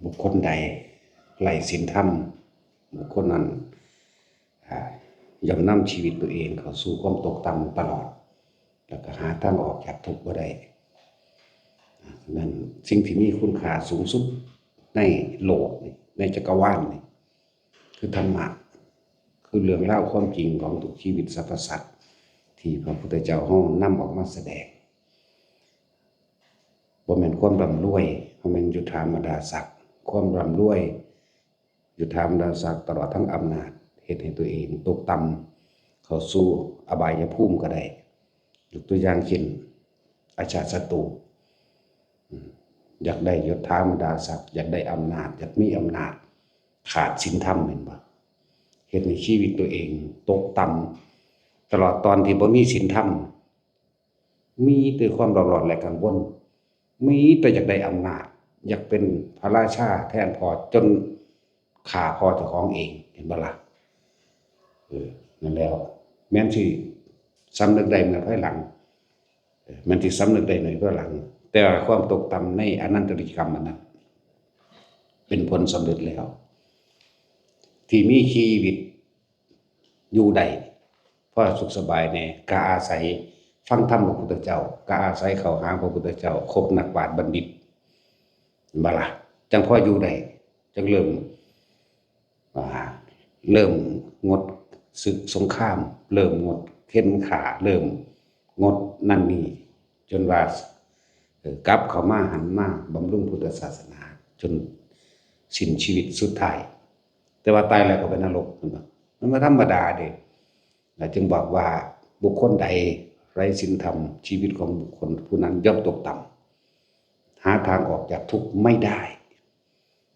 บุคคลใดไร้ศีลธรรมบุคคลนั้นย่อมนำชีวิตตัวเองเข้าสู่ความตกต่ำตลอดแล้วก็หาทางออกจากทุกข์บ่ได้นั่นสิ่งที่มีคุณค่าสูงสุดในโลกในจักรวาลนี่คือธรรมะคือเรื่องเล่าความจริงของทุกชีวิตสรรพสัตว์ที่พระพุทธเจ้าห้องนำออกมาแสดงบ่แม่นความร่ำรวยบ่แม่นยุทธามดาศักดิ์ความร่ำรวยยุทธามดาศักดิ์ตลอดทั้งอำนาจเฮ็ดให้ตัวเองตกต่ำเข้าสู่อบายภูมิก็ได้ยกตัวอย่างเช่นอาชาติศัตรูอยากได้ยศถามดาศักดิ์อยากได้อำนาจอยากมีอำนาจขาดศีลธรรมแม่นบ่เฮ็ดให้ชีวิตตัวเองตกต่ำตลอดตอนที่บ่มีศีลธรรมมีแต่ความร้อนและกังวลมีแต่อยากได้อำนาจอยากเป็นพระราชาแทนพ่อจนฆ่าพ่อเจ้าของเองเห็นบ่ล่ะนั่นแล้วแม้นสิสำนึกได้เมื่อภายหลังแม้นสิสำนึกได้ในภายหลังแต่ความตกต่ำในอนันตริยกรรมนั้นเป็นผลสำเร็จแล้วที่มีชีวิตอยู่ได้เพราะสุขสบายแน่ก็อาศัยฟังธรรมพระพุทธเจ้าก็อาศัยเข้าหาพระพุทธเจ้าคบนักปราชญ์บัณฑิตบ่ล่ะจังพออยู่ได้จังเริ่มงดศึกสงครามเริ่มงดเข็นขาเริ่มงดนั่นนี่จนว่ากลับเข้ามาหันมาบำรุงพุทธศาสนาจนสิ้นชีวิตสุดท้ายแต่ว่าตายแล้วก็เป็นนรกมันธรรมดาเด้จึงบอกว่าบุคคลใดไร้ศีลธรรมชีวิตของบุคคลผู้นั้นย่อมตกต่ำหาทางออกจากทุกข์ไม่ได้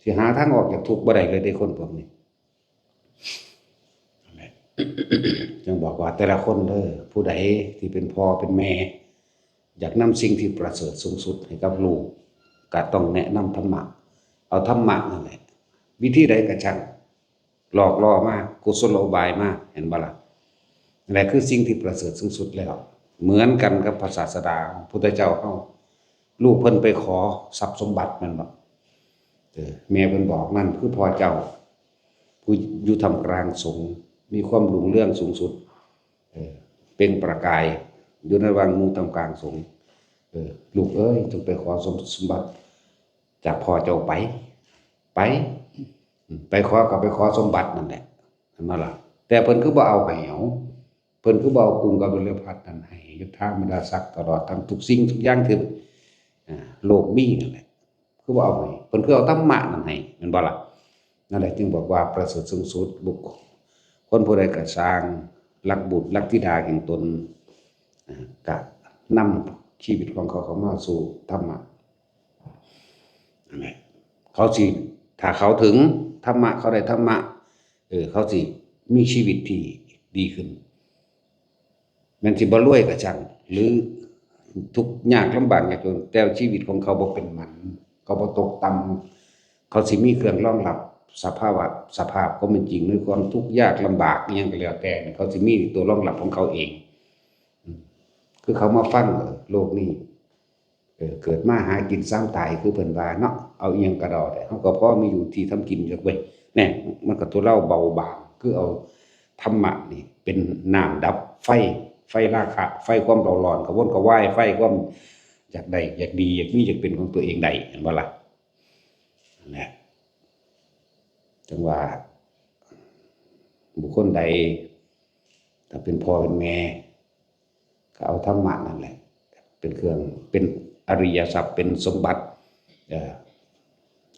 ที่หาทางออกจากทุกข์บ่ได้เลยได้คนพวกนี้จึงบอกว่าแต่ละคนเด้อผู้ใดที่เป็นพ่อเป็นแม่อยากนำสิ่งที่ประเสริฐสูงสุดให้กับลูกก็ต้องแนะนำธรรมะเอาธรรมะนั่นแหละวิธีใดก็ช่างหลอกล่อมากกุศโลบายมากเห็นบ่ล่ะนั่นแหละคือสิ่งที่ประเสริฐสูงสุดแล้วเหมือนกันกับพระศาสดาพุทธเจ้าเฮาลูกเพิ่นไปขอทรัพย์สมบัติมันบ่แม่เพิ่นบอกนั่นคือพ่อเจ้าผู้อยู่ท่ามกลางสงฆ์มีความรุ่งเรืองสูงสุดเป็นประกายอยู่ในวังมูท่ามกลางสงฆ์ลูกเอ้ยจงไปขอสมบัติจากพ่อเจ้าไปขอก็ไปขอสมบัตินั่นแหละนั่นมาล่ะแต่เพิ่นคือบ่เอาให้เอาเพิ่นคือบ่เอากรุงกับเรือพัดนั่นให้ยุทธามดาศักดิ์ตลอดทั้งทุกสิ่งทุกอย่างที่โลกมีนั่นแหละคือบ่เอาให้เพิ่นคือเอาธรรมะนั่นให้แม่นบ่ล่ะนั่นแหละจึงบอกว่าประเสริฐสูงสุดบุคคลผู้ใดก็สร้างรักบุตรรักธิดาแห่งตนก็นำชีวิตของเขาเข้ามาสู่ธรรมะนั่นแหละเขาสิถ้าเขาถึงธรรมะเขาได้ธรรมะเขาสิมีชีวิตที่ดีขึ้นแม้นสิบ่รวยก็ช่างหรือทุกข์ยากลำบากยากจนแต่ชีวิตของเขาบ่เป็นมันเขาบ่ตกต่ำเขาสิมีเครื่องรองรับสภาพก็เป็นจริงในความทุกข์ยากลำบากอิหยังก็แล้วแต่เขาสิมีตัวรองรับของเขาเองคือเขามาฟังโลกนี้เกิดมาหากินซ้ำตายคือเพิ่นว่าเนาะเอาอีหยังก็ดอได้เฮาก็พอมีอยู่ที่ทำกินจักเว้ยแน่มันก็ตัวเราเบาบางคือเอาธรรมะนี่เป็นน้ำดับไฟราคะไฟความเร่าร้อนกระวนกระวายไฟความอยากได้อยากดีอยากมีอยากเป็นของตัวเองได้เห็นบ่ล่ะนั่นแหละจังว่าบุคคลใดถ้าเป็นพ่อเป็นแม่ก็เอาธรรมะนั่นแหละเป็นเครื่องเป็นอริยทรัพย์เป็นสมบัติ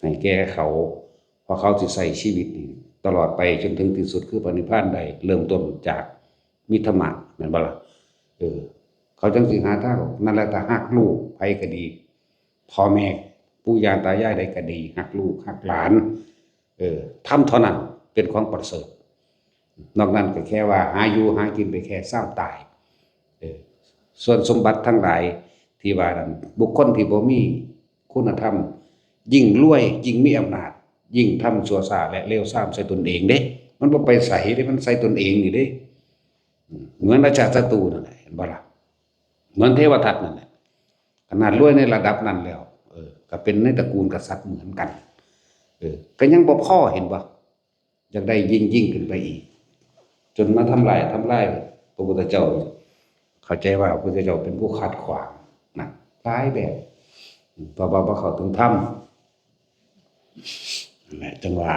ให้แก่เขาเพราะเขาสิใช้ชีวิตตลอดไปจนถึงที่สุดคือพระนิพพานได้เริ่มต้นจากมีธรรมะแม่นบ่ล่ะเขาจังสิหาทางนั่นแหละถ้าฮักลูกไผก็ดีพ่อแม่ปู่ย่าตายายได้ก็ดีฮักลูกฮักหลานทำเท่านั้นเป็นของประเสริฐนอกนั้นก็แค่ว่าหาอยู่หากินไปแค่ซ้ำตายส่วนสมบัติทั้งหลายที่ว่านั้นบุคคลที่บ่มีคุณธรรมยิ่งรวยยิ่งมีอำนาจยิ่งทำชั่วช้าและเลวทรามใส่ตนเองเด้มันบ่ไปใส่เด้มันใส่ตนเองนี่เด้เหมือนราชาศัตรูนั่นแหละเห็นบ่ล่ะเหมือนเทวทัตนั่นแหละข นาดรวยในระดับนั้นแล้วก็เป็นในตระกูลกษัตริย์เหมือนกันก็ยังบ่พอเห็นบ่อยากได้ยิ่งขึ้นไปอีกจนมาทำลายพระพุทธเจ้าเข้าใจว่าพระพุทธเจ้าเป็นผู้ขัดขวางนะหลายแบบเพราะว่าบ่เข้าถึงธรรมนั่นแหละจังว่า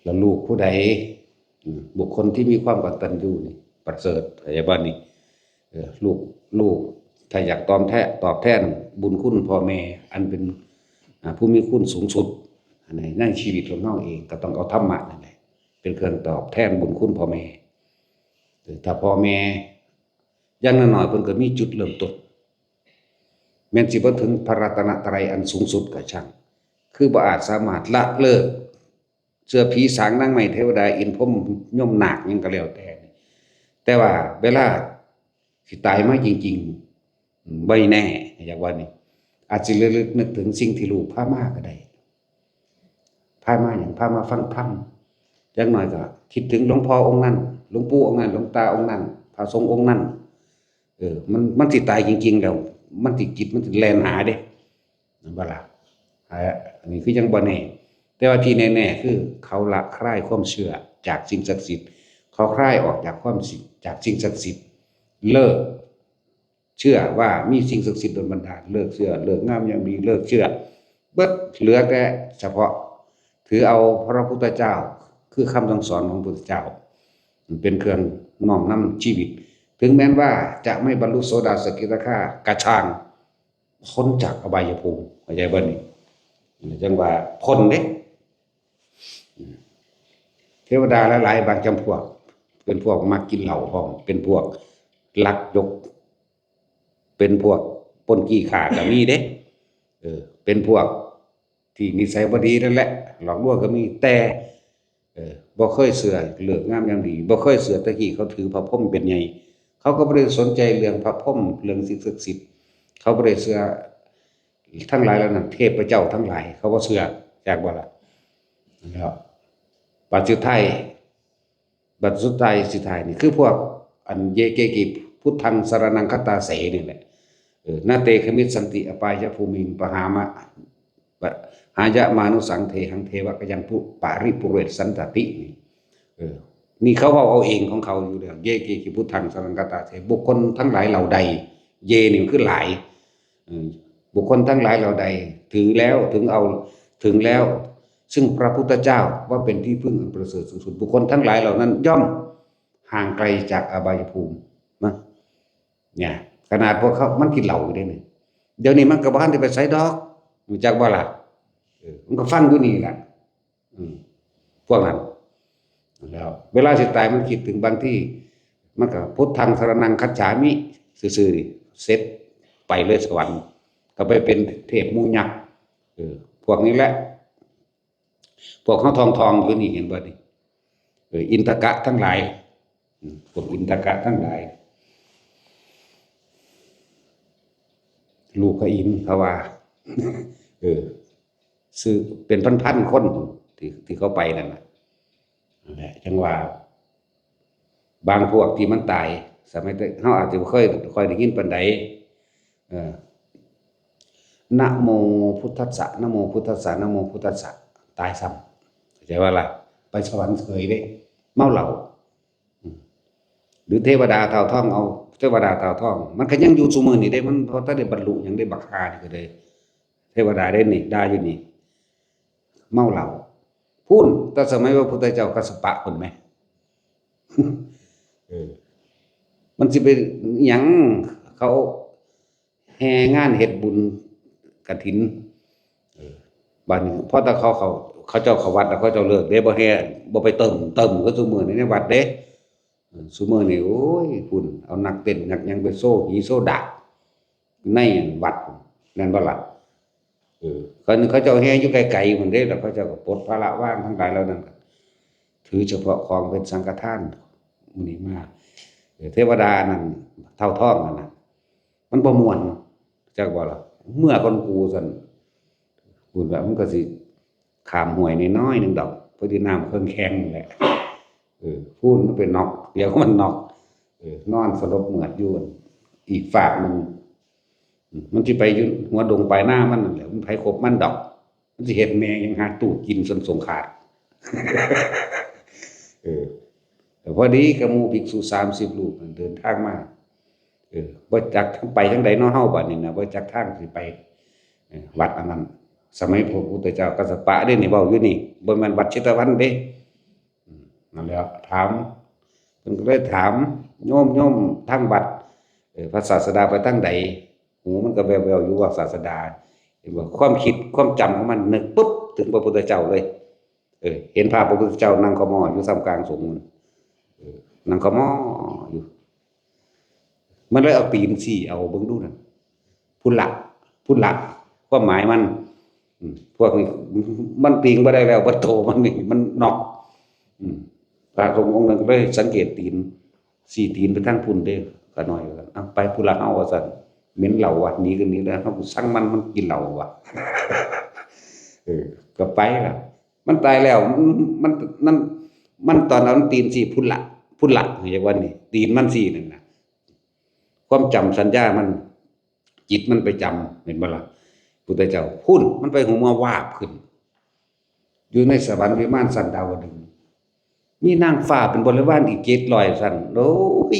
แล้วลูกผู้ใดบุคคลที่มีความกตัญญูนี่ประเสริฐเข้าใจบ่นี่ลูกถ้าอยากตอบแทนบุญคุณพ่อแม่อันเป็นผู้มีคุณสูงสุดในชีวิตของเราเองก็ต้องเอาธรรมะนั่นแหละเป็นเครื่องตอบแทนบุญคุณพ่อแม่ถ้าพ่อแม่อย่างน้อยๆเพิ่นก็มีจุดเริ่มต้นแม้นสิบ่ถึงพระรัตนตรัยอันสูงสุดก็ช่างคือบ่อาจสามารถละเลิกเสื้อผีสางนางไม้เทวดาอินพรหมยมนาคหยังก็แล้วแต่ว่าเวลาสิตายมาจริงๆไม่แน่อย่างว่านี่อาจสิระลึกนึกถึงสิ่งที่ลูกพามาก็ได้พามาอย่างพามาฟังธรรมอย่างน้อยก็คิดถึงหลวงพ่อองค์นั้นหลวงปู่องค์นั้นหลวงตาองค์นั้นพระสงฆ์องค์นั้นมันสิตายจริงๆแล้วมันสิจิตมันสิแล่นหาเด้นั่นบ่ล่ะอันนี้คือยังบ่แน่แต่ว่าที่แน่ๆคือเขาละคลายความเชื่อจากสิ่งศักดิ์สิทธิ์เขาคลายออกจากจากสิ่งศักดิ์สิทธิ์เลิกเชื่อว่ามีสิ่งศักดิ์สิทธิ์โดนบันดาลเลิกเชื่อเลิกงามยังมีเลิกเชื่อเบิดเหลือแต่เฉพาะถือเอาพระพุทธเจ้าคือคำสั่งสอนของพระพุทธเจ้าเป็นเครื่องน้อมนำชีวิตถึงแม้ว่าจะไม่บรรลุโสดาสกิทาคากระชางพ้นจากอบายภูมิเข้าใจบ่นี่จังว่าพ้นเด้เทวดาหลายๆบางจำพวกเป็นพวกมักกินเหล้าพร้อมเป็นพวกลักยกเป็นพวกปล้นขี้ข่าก็มีเด้เป็นพวกที่นิสัยบ่ดีนั่นแหละหลอกลวงก็มีแต่บ่เคยเชื่อเรื่องงามอย่างดีบ่เคยเชื่อตะกี้เขาถือพระพรหมเป็นใหญ่เขาก็บ่ได้สนใจเรื่องพระพรหมเรื่องสิ่งศักดิ์สิทธิ์เขาบ่ได้เชื่อทั้งหลายแล้วนั่นเทพเจ้าทั้งหลายเขาบ่เชื่อจากบ่ล่ะนะครับปัจจุบันสุดท้ายนี่คือพวกอันเยเกกิพุทธังสรณังคัตตาเสนี่แหละนาเตขมิตสันติอปายภูมิงปหามะหายะมานุสังเทหังเทวะกยังปุปาริปุเรศสันตตินี่เขาเอาเองของเขาอยู่แล้วเยเกกิพุทธังสรณังคัตตาเสบุคคลทั้งหลายเหล่าใดเยนี่คือหลายบุคคลทั้งหลายเหล่าใดถึงแล้วซึ่งพระพุทธเจ้าว่าเป็นที่พึ่งอันประเสริฐสูงสุดบุคคลทั้งหลายเหล่านั้นย่อมห่างไกลจากอบายภูมินะเนี่ยขนาดพวกเขามันกินเหล้าอยู่ได้นี่เดี๋ยวนี้มันก็บ่ทันได้ไปไสดอกรู้จักบ่ล่ะมันก็ฟังอยู่นี่แหละพวกนั้นแล้วเวลาสิตายมันคิดถึงบางที่มันก็พุทธังสรณังคัจฉามิซื่อๆนี่เสร็จไปเลยสวรรค์ก็ไปเป็นเทพหมู่ยักษ์พวกนี้แหละพวกเขาทองอยู่นี่เห็นบ่นี่อินทกะทั้งหลายพวกอินทกะทั้งหลายลูกก็อินเขาว่าซื้อเป็นพันๆคนที่เขาไปนั่นน่ะจังว่าบางพวกที่มันตายสมัยเฮาอาจจะบ่ค่อยได้ยินปานใดนะโมพุทธัสสะนะโมพุทธัสสะนะโมพุทธัสสะตายซ้ำเข้าใจว่าล่ะไปสวรรค์เฉยเด้เมาเหล้าหรือเทวดาเต่าทองเอาเทวดาเต่าทองมันก็ยังอยู่ซุมื้อนี้เด้มันพอถ้าได้บรรลุหยังได้บักฮานี่ก็ได้เทวดาได้นี่ด่าอยู่นี่เมาเหล้าพูนแต่สมัยพระพุทธเจ้ากัสสปะพุ่นแม่มันสิไปหยังเขาแห่งานเฮ็ดบุญกฐินบัดนี้พอแต่เขาเจ้าเขาวัดแล้วเขาเจ้าเลิกเด้บ่แห่บ่ไปเติมก็ซุมื้อนี้ในวัดเด้ซุมื้อนี้โอ้ยพุ่นเอานักเต้นนักหยังไปโซ่หีโซ่ดาบในวัดนั่นบ่ล่ะเขาเจ้าแห่อยู่ไกลๆพุ่นเด้แล้วเขาเจ้าก็ปลดภาระว่างทั้งหลายแล้วนั่นถือเฉพาะของเป็นสังฆทานมื้อนี้มาเทวดานั่นเท่าทองนั่นน่ะมันบ่ม่วนจักบ่ล่ะเมื่อคนกูซั่นพูดว่ามันก็สิข้ามห้วยน้อยๆนึงดอกพอดีน้ำเครื่องแข็งนี่แหละพูนมันเป็นน็อกเดี๋ยวมันน็อกนอนสลบเหมือดอยู่ อีกฝากหนึงมันสิไปอยู่หัวดงปลายหน้ามันนั่นแหละมันไผครบมันดอกมันสิเฮ็ดแม่ยังหาตู้กินจนสงขาดเออแต่พอดีกับหมู่ภิกษุ30รูปนั่นเดินทางมาบ่จักทางไปจังใดเนาะเฮาบัดนี้นะบ่จักทางสิไปวัดอันนั้นสมัยพระพุทธเจ้ากัสสปะเด้นี่เว้าอยู่นี่บ่แม่นวัดเชตวันเด้นั่นแหละถามเพิ่นก็เลยถามโยมทางวัดพระศาสดาไปทางใดหูมันก็แว่วๆอยู่ว่าศาสดาเห็นบ่ความคิดความจำของมันนึกปุ๊บถึงพระพุทธเจ้าเลยเห็นภาพพระพุทธเจ้านั่งขม้ออยู่ท่ามกลางสงฆ์นั่งขม้ออยู่มันเลยเอาตีนชี้เอาเบิ่งดูนั่นพุ่นละความหมายมันพวกนี้มันติงบ่ได้แล้วบ่โตมันนี่มันนอกพระสงฆ์องค์นั้นก็เลยสังเกตตีนสี่ตีนไปทางพุ่นเด้ก็น้อยว่าเอาไปพุ่นละเฮาว่าซั่นเหม็นเหล้าว่ะหนีกันนี้แล้วเฮาสั่งมันกินเหล้าว่ะก็ไปล่ะมันตายแล้วมันตอนนั้นตีนสี่พุ่นละอย่างว่านี่ตีนมันสี่นั่นน่ะความจำสัญญามันจิตมันไปจำเห็นบ่ล่ะพุทธเจ้าพุ่นมันไปหูมาวาบขึ้นอยู่ในสวรรค์วิมานสันดาวดึงส์มีนางฟ้าเป็นบริวารอีก700สั่นโอ้ย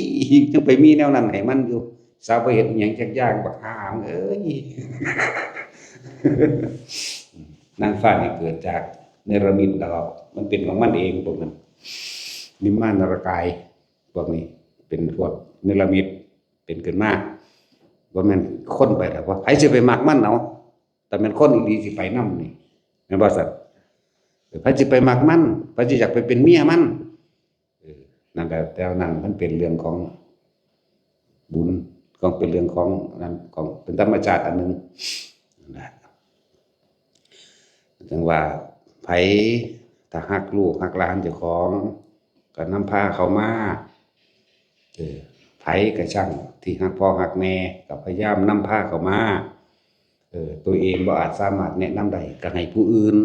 จังไปมีแนวนั้นให้มันอยู่สาวบ่เฮ็ดหยังจักอย่างบักห่างเอ้ย นางฟ้านี่เกิดจากเนรมิตแล้วมันเป็นของมันเองพวกนั้นนิมมานรกายพวกนี้เป็นพวกเนรมิตเป็นขึ้นมาบ่แม่นคนไปดอกว่าไผสิไปมักมันเอาแต่แม่นคนอีหลีสิไปนำนี่แม่นบ่ซั่นไผสิไปมักมันไผสิอยากไปเป็นเมียมันนั่นแหละแต่นั้นมันเป็นเรื่องของบุญของเป็นเรื่องของนั้นของเป็นธรรมชาติอันนึงนะจังว่าไผถ้าฮักลูกฮักหลานเจ้าของก็นำพาเขามาไผก็ช่างที่ฮักพ่อฮักแม่ก็พยายามนำพาเขามาตัวเองบ่อาจสามารถแนะนำได้ก็ให้ผู้อื่น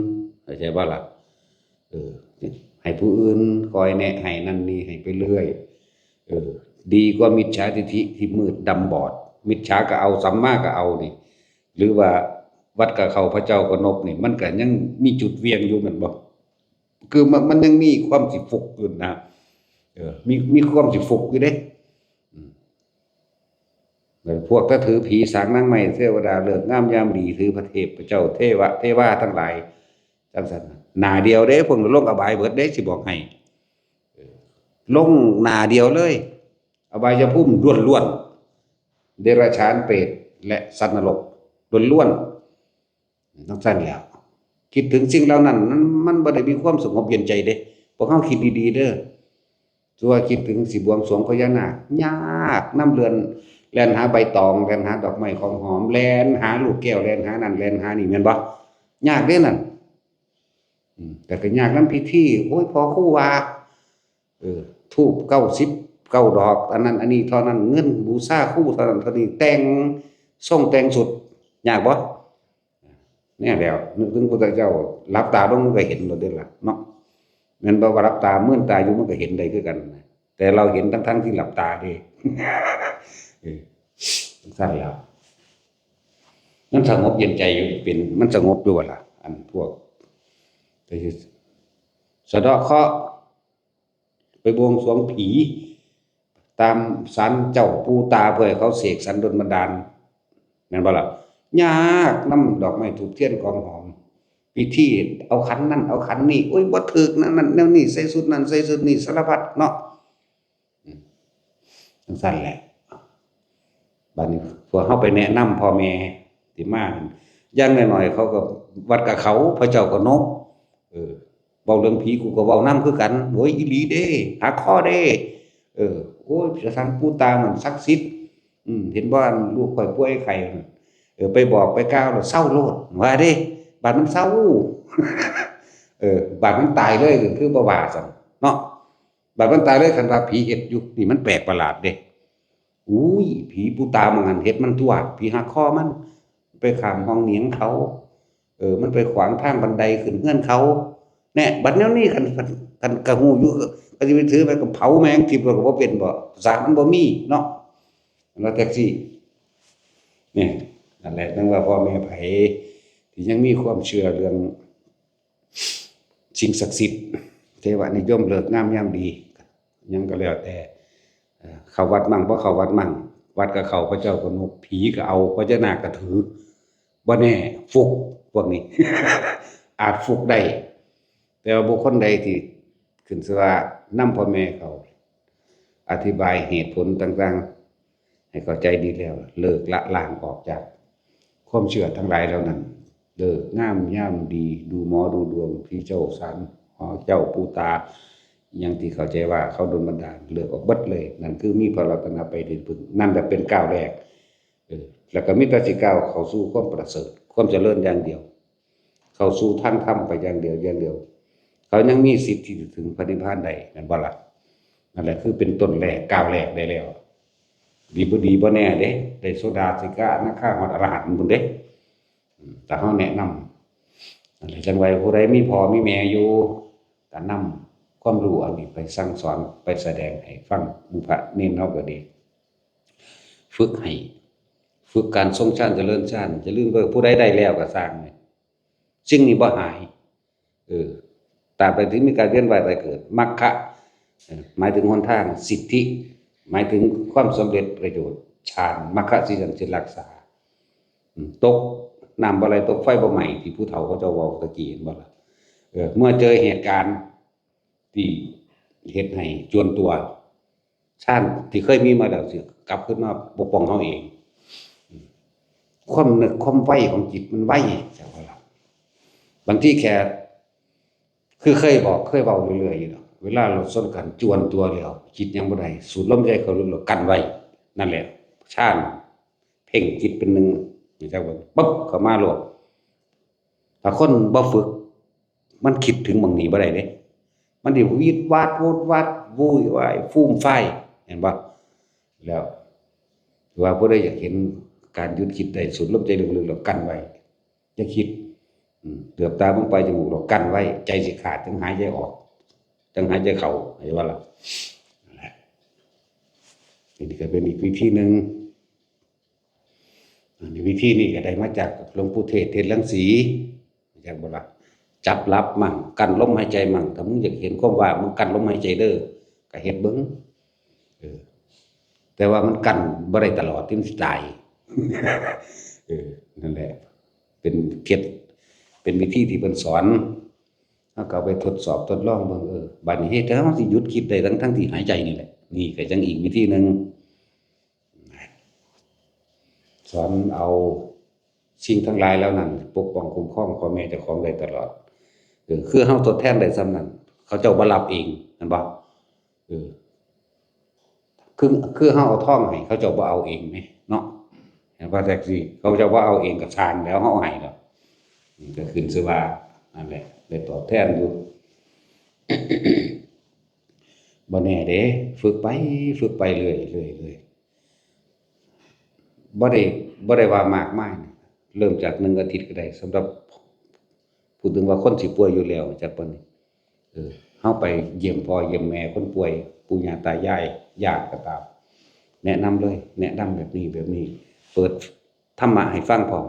เข้าใจบ่ล่ะให้ผู้อื่นคอยแนะให้นั่นนี่ให้ไปเรื่อยดีกว่ามิจฉาทิฏฐิที่มืดดำบอดมิจฉาก็เอาสัมมาก็เอานี่หรือว่าวัดกับเขาพระเจ้าก็นบนี่มันก็ยังมีจุดเวียงอยู่แม่นบ่คือมันยังมีความสิฟุกอยู่นะมีความสิฟุกอยู่เด้พวกถ้าถือผีสางนางไม้เทวดาเลิกงามยามดีถือพระเทพเจ้าเทวาทั้งหลายจังซั่นหน้าเดียวเด้พวกลงอบายเบิดเด้สิบอกให้ลงหน้าเดียวเลยอบายภูมิล้วนๆเดรัจฉานเปรตและสัตว์นรกล้วนๆจังซั่นแล้วคิดถึงสิ่งเหล่านั้นมันบ่ได้มีความสงบเย็นใจเด้พวกเฮาคิดดีๆเด้อตัวคิดถึงสิบวงสรวงพญานาคยากน้ำเรือนแล่นหาใบตองแล่นหาดอกไม้ของหอมแล่นหาลูกแก้วแล่นหานั่นแล่นหานี่แม่นบ่ยากเด้นั่นแต่ก็ยากนำพิธีโอ้ยพอครูว่าธูป99ดอกอันนั้นอันนี้เท่านั้นเงินบูชาครูเท่านั้นเท่านี้แต่งทรงแต่งสุดยากบ่แน่แล้วนึกถึงพุทธเจ้าหลับตาลงมันก็เห็นโลดเด้ล่ะเนาะแม่นบ่ว่าหลับตามื่นตาอยู่มันก็เห็นได้คือกันแต่เราเห็นทั้งที่หลับตาเด้ซั่นแล้วมันสงบเย็นใจอยู่เป็นมันสงบอยู่ว่าล่ะอันพวกไปสะเดาะเคราะห์ไปบวงสรวงผีตามศาลเจ้าปู่ตาเพื่อให้เขาเสกสรรดลบันดาลแม่นบ่ล่ะยากนำดอกไม้ธูปเทียนของหอมพิธีเอาขันนั่นเอาขันนี่โอ้ยบ่ถึกนั่นแนวนี้ใส่สุดนั้นใส่สุดนี้สารพัดเนาะจังซั่นแหละบัดนี้พวกเฮาไปแนะนำพ่อแม่ที่มาอย่างน้อยๆเขาก็วัดกับเขาพระเจ้าก็นบเว้าเรื่องผีกูก็เว้านำคือกันโอ้ยอีหลีเด้หาข้อเด้โอ้ยสถานปู่ตามันศักดิ์สิทธิ์เห็นบ่ลูกข่อยป่วยไข้ไปบอกไปกล่าวแล้วเศร้าโลดว่าเด้บาดมันเศร้าบาดมันตายเลยคือบ่ว่าซั่นเนาะบาดมันตายเลยคันว่าผีเฮ็ดอยู่นี่มันแปลกประหลาดเด้อุ้ยผีปู่ตามันหันเฮ็ดมันตัวผีหักคอมันไปข้ามห้องเหนียงเขามันไปขวางทางบันไดขึ้นเฮือนเขาแน่บัดแนวนี้คันก็ฮู้อยู่ก็สิไปถือไปก็เผาแม่งทิ่มก็บ่เป็นบ่สามันบ่มีเนาะ รถแท็กซี่เนี่ยนั่นแหละนั่นว่าพ่อแม่ไผที่ยังมีความเชื่อเรื่องสิ่งศักดิ์สิทธิ์เทวนิยมเลิกงามยามดียังก็แล้วแต่เข้าวัดมั่งบ่เข้าวัดมั่งวัดก็เข้าพระเจ้าก็นกผีก็เอาพญานาคก็ถือบ่แน่ฟุกพวกนี้ อาจฟุกได้แต่ว่าบุคคลใดที่ขึ้นชื่อว่านำพ่อแม่เขาอธิบายเหตุผลต่างๆให้เข้าใจดีแล้วเลิกละล้างออกจากความเชื่อทั้งหลายเหล่านั้นเลิกงามยามดีดูหมอดูดวงผีเจ้าสารหอเจ้าปู่ตาอย่างที่เข้าใจว่าเขาโดนบันดาลเลิกออกเบิดเลยนั่นคือมีพระรัตนไปเด่นพึงนั่นจะเป็นก้าวแรกแล้วก็มีแต่สิก้าวเข้าสู่ความประเสริฐความเจริญอย่างเดียวเข้าสู่ทางธรรมไปอย่างเดียวเขายังมีสิทธิ์ที่จะถึงพระนิพพานได้นั่นบ่ล่ะนั่นแหละคือเป็นต้นแรกก้าวแรกได้แล้วดีบ่แน่เด้ได้โสดาสิกะอนาคาฮอดอรหันต์พุ่นเด้แต่เฮาแนะนำนั่นแหละจังไว้ผู้ใดมีพ่อมีแม่อยู่ก็นำความรู้อันนี้ไปสั่งสอนไปแสดงให้ฟังหมู่พระเน้นเฮาก็ดีฝึกการทรงฌานเจริญฌานจะลืมว่าผู้ใดได้แล้วก็สร้างสิ่งนี้บ่หายตราบใดที่มีการเวียนว่ายตายเกิดมรรคะหมายถึงหนทางสิทธิหมายถึงความสำเร็จประโยชน์ฌานมรรคสิสันจะรักษาตกน้ำบ่ไหลตกไฟบ่ไหม้ที่ผู้เฒ่าเขาเจ้าเว้าตะกี้เห็นบ่ล่ะเมื่อเจอเหตุการณ์ที่เฮ็ดให้จวนตัวฌานที่เคยมีมาแล้วสิกลับขึ้นมาปกป้องเฮาเองความนึกความไวของจิตมันไวจังว่าล่ะบางทีแค่คือเคยเว้าเรื่อยๆอยู่เนาะเวลารถชนกันจวนตัวแล้วจิตยังบ่ได้สูดลมหายใจเข้าลึกๆกันไว้นั่นแหละฌานเพ่งจิตเป็นหนึ่งจังว่าปึ๊บเข้ามาโลดถ้าคนบ่ฝึกมันคิดถึงหม้องนี้บ่ได้เด้มันสิวีดวาดโวดวาดโวยวายฟูมไฟเห็นบ่แล้วว่าผู้ใดอยากเห็นการหยุดคิดได้สูดลมหายใจลึกๆแล้วกันไว้อย่าคิดเหลือบตาลงไปจมูกเรากั้นไว้ใจสิขาดจึงหายใจออกจึงหายใจเข้าเห็นว่าล่ะนี่ก็เป็นอีกวิธีนึงวิธีนี้ก็ได้มาจากหลวงปู่เทศรังสีจากบ่ล่ะจับรับมั่งกั้นลมหายใจมั่งถ้ามึงอยากเห็นความว่างมึงกั้นลมหายใจเด้อก็เฮ็ดเบิ่งแต่ว่ามันกั้นบ่ได้ตลอดที่มันสิตายนั่นแหละเป็นเคล็ดเป็นวิธีที่เพิ่นสอนเฮาก็เอาไปทดสอบทดลองเบิ่งบัดนี้เฮ็ดแล้วมันสิหยุดคิดได้ทั้งที่หายใจนี่แหละนี่ก็จังอีกวิธีนึงสอนเอาสิ่งทั้งหลายแล้วนั้นปกป้องคุ้มครองพ่อแม่เจ้าของได้ตลอดคือเฮาทดแทนได้ส่ำนั้นเขาเจ้าบ่รับเองนั่นบ่คือเฮาเอาทองให้เขาเจ้าบ่เอาเองแหมเนาะเห็นว่าแท็กซี่เขาเจ้าบ่เอาเองก็ซ่านแล้วเฮาให้แล้วก็ขึ้นชื่อว่านั่นแหละได้ตอบแทนอยู่ บ่แน่เด้ฝึกไปเรื่อยบ่ได้ว่ามากมายเริ่มจาก1อาทิตย์ก็ได้สำหรับพูดถึงว่าคนสิป่วยอยู่แล้วจักปานนี้เฮาไปเยี่ยมพ่อเยี่ยมแม่คนป่วยปู่ย่าตายายญาติก็ตามแนะนำเลยแนะนำแบบนี้เปิดธรรมะให้ฟังพร้อม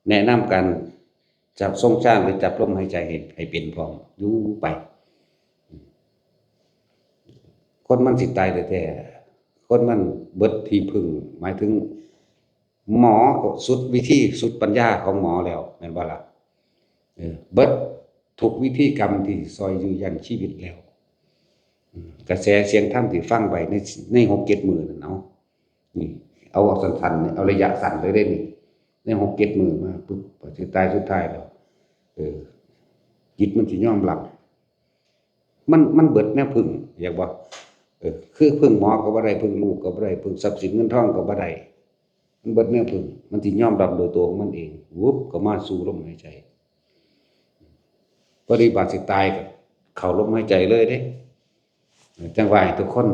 แนะนำกันจับทรงฌานหรือจับลมหายใจให้เป็นพร้อมอยู่ไปคนมันสิตายแท้ๆคนมันเบิดที่พึ่งหมายถึงหมอก็สุดวิธีสุดปัญญาของหมอแล้วแม่นบ่ล่ะเบิดทุกวิธีกรรมที่ซอยอยู่ยันชีวิตแล้วกระแสเสียงธรรมที่ฟังไปใน 6-7 มื้อนั่นนี่เอาสั้นๆเอาระยะสั้นเลยได้นี่ใน6-7 มื้อมาปึ๊บพอสิตายสุดท้ายแล้วจิตมันสิยอมรับมันเบิดแนวพึ่งอยากบ่คือพึ่งหมอก็บ่ได้พึ่งลูกก็บ่ได้พึ่งทรัพย์สินเงินทองก็บ่ได้มันเบิดแนวพึ่งมันสิยอมรับโดยตัวของมันเองวุบก็มาสู่ลมหายใจปฏิบัติสิตายก็เข้าลมหายใจเลยเด้จังว่าให้ทุกคน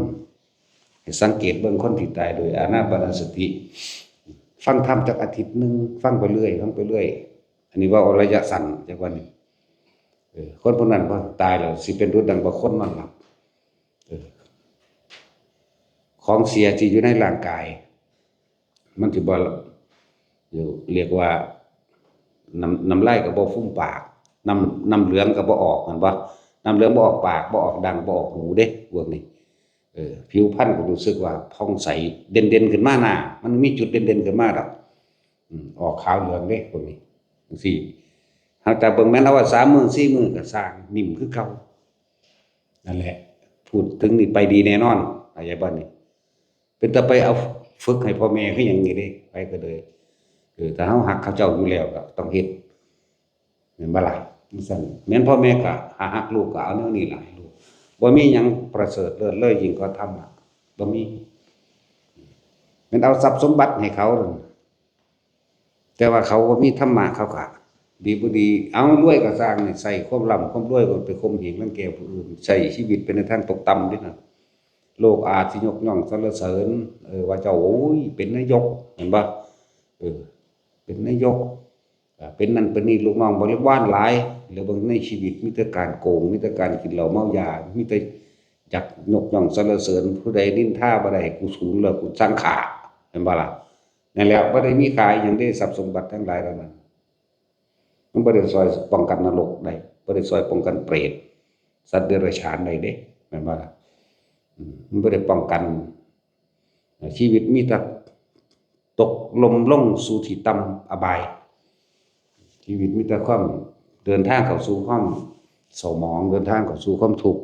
ให้สังเกตเบิ่งคนที่ตายโดยอานาปานสติฟังธรรมจักอาทิตย์นึงฟังไปเรื่อยอันนี้ว่าระยะสั้นจักว่านี้คนพวกนั้นพอตายแล้วสิเป็นดุจดังบ่คนนอนหลับของเสียที่อยู่ในร่างกาย มันสิบ่อยู่เรียกว่าน้ำลายก็บ่ฟุ้งปากน้ำเหลืองก็บ่ออกแม่นบ่น้ำเหลืองบ่ออกปากบ่ออกดังบ่ออกหูเด้พวกนี้ผิวพรรณก็รู้สึกว่าผ่องใสเด่นๆขึ้นมาหน้ามันมีจุดเด่นๆขึ้นมาดอกออกขาวเหลืองเด้พวกนี้จังซี่หากแต่เบิ่งแม่นเอาว่า3มื้อ4มื้อก็สร้างนิ่มคือเก่านั่นแหละพูดถึงนี่ไปดีแน่นอนเข้าใจบ่นี่เป็นตาไปเอาฝึกให้พ่อแม่คือหยังนี่เด้ไปก็เลยถ้าเฮาฮักเขาเจ้าอยู่แล้วก็ต้องเฮ็ดแม่นบ่ล่ะจังซั่นแม่นพ่อแม่ก็ฮักลูกก็เอาแนวนี้ล่ะให้ลูกบ่มีหยังประเสริฐเลิศเลอยิ่งกว่าธรรมะบ่มีแม่นเอาทรัพย์สมบัติให้เขาแต่ว่าเขาบ่มีธรรมะเขาก็ดีบ่ดีเอารวยก็สร้างนี่ใส่ความร่ำความรวยก็ไปข่มเหงรังแกผู้อื่นใช้ชีวิตไปในทางตกต่ำนี่น่ะโลกอาจสิยกย่องสรรเสริญว่าเจ้าโอ้ยเป็นนายกเห็นบ่เป็นนายกเป็นนั่นเป็นนี่ลูกน้องบริวารหลายแล้วเบิ่งในชีวิตมีแต่การโกงมีแต่การกินเหล้าเมายามีแต่อยากยกย่องสรรเสริญผู้ใดนินทาบ่ได้กูสูญแล้วกูสังขาเห็นบ่ล่ะนั่นแหละบ่ได้มีค่าอิหยังได้ทรัพย์สมบัติทั้งหลายเหล่านั้นมันบ่ได้ช่วยป้องกันนรกได้บ่ได้ช่วยป้องกันเปรตสัตว์เดรัจฉานได้เด้แม่นบ่ล่ะมันบ่ได้ป้องกันชีวิตมีแต่ตกลมลงสู่ที่ต่ำอบายชีวิตมีแต่ความเดินทางเข้าสู่ความเศร้าหมองเดินทางเข้าสู่ความทุกข์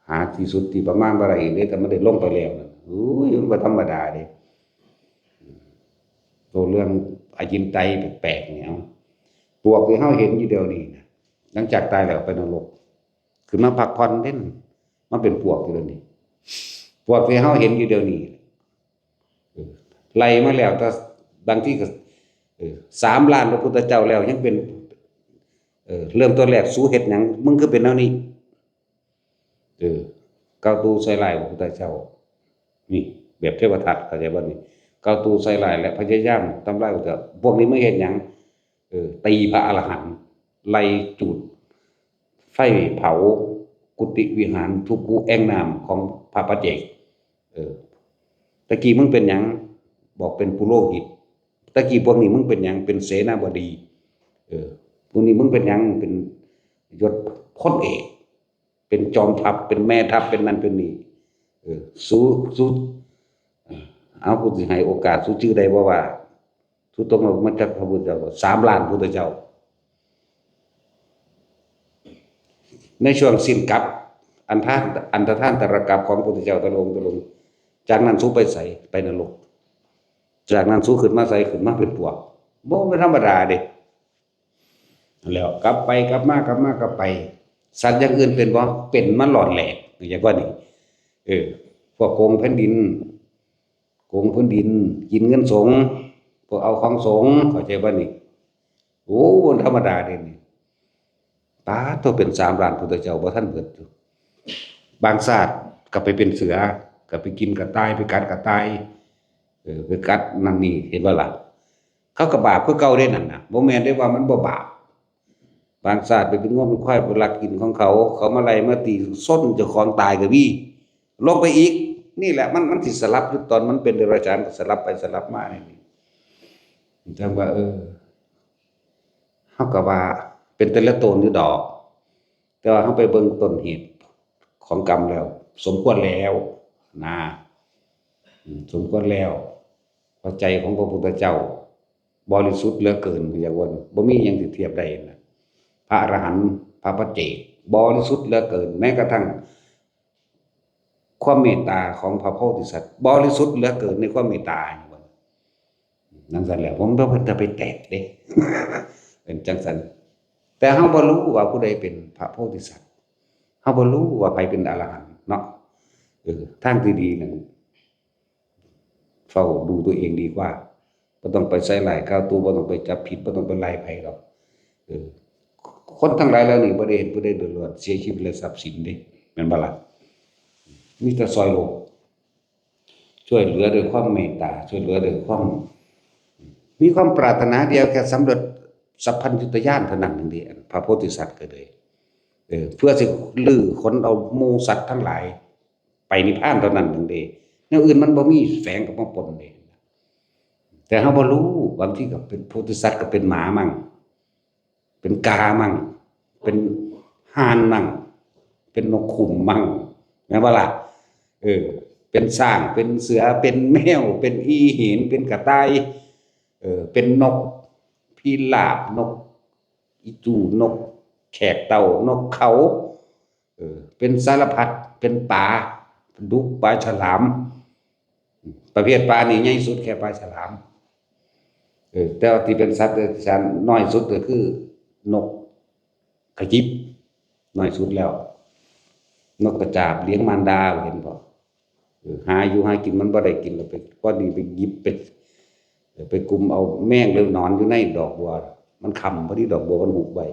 หาที่สุดที่ประมาณบ่ได้อีกเลยแต่มันได้ลงไปแล้วนั่นโอ้ยมันบ่ธรรมดาเด้ตัวเรื่องอจินไตยแปลกๆเนี่ยพวกที่เฮาเห็นอยู่เดี๋ยวนี้นะหลังจากตายแล้วไปนรกขึ้นมาพักผ่อนเด้นมันเป็นพวกอยู่เดี๋ยวนี้พวกที่เฮาเห็นอยู่เดี๋ยวนี้ไล่มาแล้วแต่บางที่ก็3 ล้านพระพุทธเจ้าแล้วยังเป็นเริ่มต้นแรกสู้เฮ็ดหยังมึงคือเป็นแนวนี้เกาตูใส่ร้ายพระพุทธเจ้านี่แบบเทวทัตเข้าใจบ่นี่เกาตูใส่ร้ายและพยายามทำลายพวกนี้ไม่เฮ็ดหยังตีพระอรหันต์ไล่จูดไฟเผากุฏิวิหารทุกคูแอ่งน้ำของพระปัจเจกตะกี้มึงเป็นหยังบอกเป็นปุโรหิตตะกี้พวกนี้มึงเป็นหยังเป็นเสนาบดีพวกนี้มึงเป็นหยังเป็นยศพลเอกเป็นจอมทัพเป็นแม่ทัพเป็นนั่นเป็นนี่สู้เอากูสิให้โอกาสสู้ชื่อใดบ่ว่าสู้ตรงมาจากพระพุทธเจ้า3 ล้านพุทธเจ้าในช่วงสิ้นกรรมอันตรธานตรกรรมของพระพุทธเจ้าตะลงจากนั้นสู้ไปใส่ไปนรกจากนั้นสู้ขึ้นมาใส่ขึ้นมาเป็นพวกบ่ธรรมดาเด้แล้วกลับไปกลับมากลับไปสัตว์อย่างอื่นเป็นบ่เป็นมันหลอนแหลกอย่างว่านี่พวกโกงแผ่นดินกินเงินสงฆ์พวกเอาของสงฆ์เข้าใจบ่นี่โอ้บ่ธรรมดาเด้นี่ตาตัวเป็น3 ล้านพุทธเจ้าบ่ทันเบิดอยู่บางชาติก็ไปเป็นเสือก็ไปกินกระต่ายไปกัดกระต่ายไปกัดนั่นนี่เห็นบ่ล่ะเขาก็บาปคือเก่าได้นั่นน่ะบ่แม่นได้ว่ามันบ่บาปบางชาติไปเป็นงัวเป็นควายไปลักกินของเขามาไล่มาตีส้นเจ้าของตายก็มีลงไปอีกนี่แหละมันสิสลับอยู่ตอนมันเป็นเดรัจฉานก็สลับไปสลับมานี่จังว่าเฮาก็ว่าเป็นแต่ละตนอยู่ดอกแต่ว่าเฮาไปเบิ่งต้นเหตุของกรรมแล้วสมควรแล้วนะสมควรแล้วเพราะใจของพระพุทธเจ้าบริสุทธิ์เหลือเกินอย่างว่าบ่มีหยังสิเทียบได้นะพระอรหันต์พระปัจเจกบริสุทธิ์เหลือเกินแม้กระทั่งความเมตตาของพระโพธิสัตว์บริสุทธิ์เหลือเกินในความเมตตาอย่างว่านั่นซั่นแหละผมบ่เพิ่นจะไปแตกเด้ เป็นจังซั่นแต่เฮาบ่รู้ว่าผู้ใดเป็นพระโพธิสัตว์เฮาบ่รู้ว่าไผเป็นอรหันต์เนาะทางที่ดีนั่นเฝ้าดูตัวเองดีกว่าบ่ต้องไปใส่ร้ายก้าวตูบ่ต้องไปจับผิดบ่ต้องไปไล่ไผหรอกคนทั้งหลายแล้วนี่บ่ได้เฮ็ดบ่ได้เดือดร้อนเสียชีวิตและทรัพย์สินเด้แม่นบ่ล่ะมีแต่ซอยโลกช่วยเหลือด้วยความเมตตาช่วยเหลือด้วยความมีความปรารถนาเดียวแค่สำเร็จสัพพัญญุตญาณเท่านั้นเองพระโพธิสัตว์ก็เลยเพื่อสิลื้อคนเอาหมู่สัตว์ทั้งหลายไปนิพพานเท่านั้นเองแนวอื่นมันบ่มีแฝงกับมาปนเด้ แต่เฮาบ่รู้บางทีก็เป็นโพธิสัตว์ก็เป็นหมามั่งเป็นกามั่งเป็นห่านมั่งเป็นนกขุ่มมั่งแม่นบ่ล่ะเออเป็นช้างเป็นเสือเป็นแมวเป็นอีเห็นเป็นกระต่ายเป็นนกพิราบนกอีจูนกแขกเต่านกเขาเป็นสารพัดเป็นปลาดุกปลาฉลามประเภทปลานี่ใหญ่สุดแค่ปลาฉลามแต่ว่าที่เป็นสัตว์เดรัจฉานน้อยสุดก็คือนกกระจิบน้อยสุดแล้วนกกระจาบเลี้ยงมารดาเห็นบ่หาอยู่หากินมันบ่ได้กินแล้วไปพอดีไปหยิบไปกุมเอาแมงหรือนอนอยู่ในดอกบัวมันค่ำพอดีดอกบัวมันหุบไว้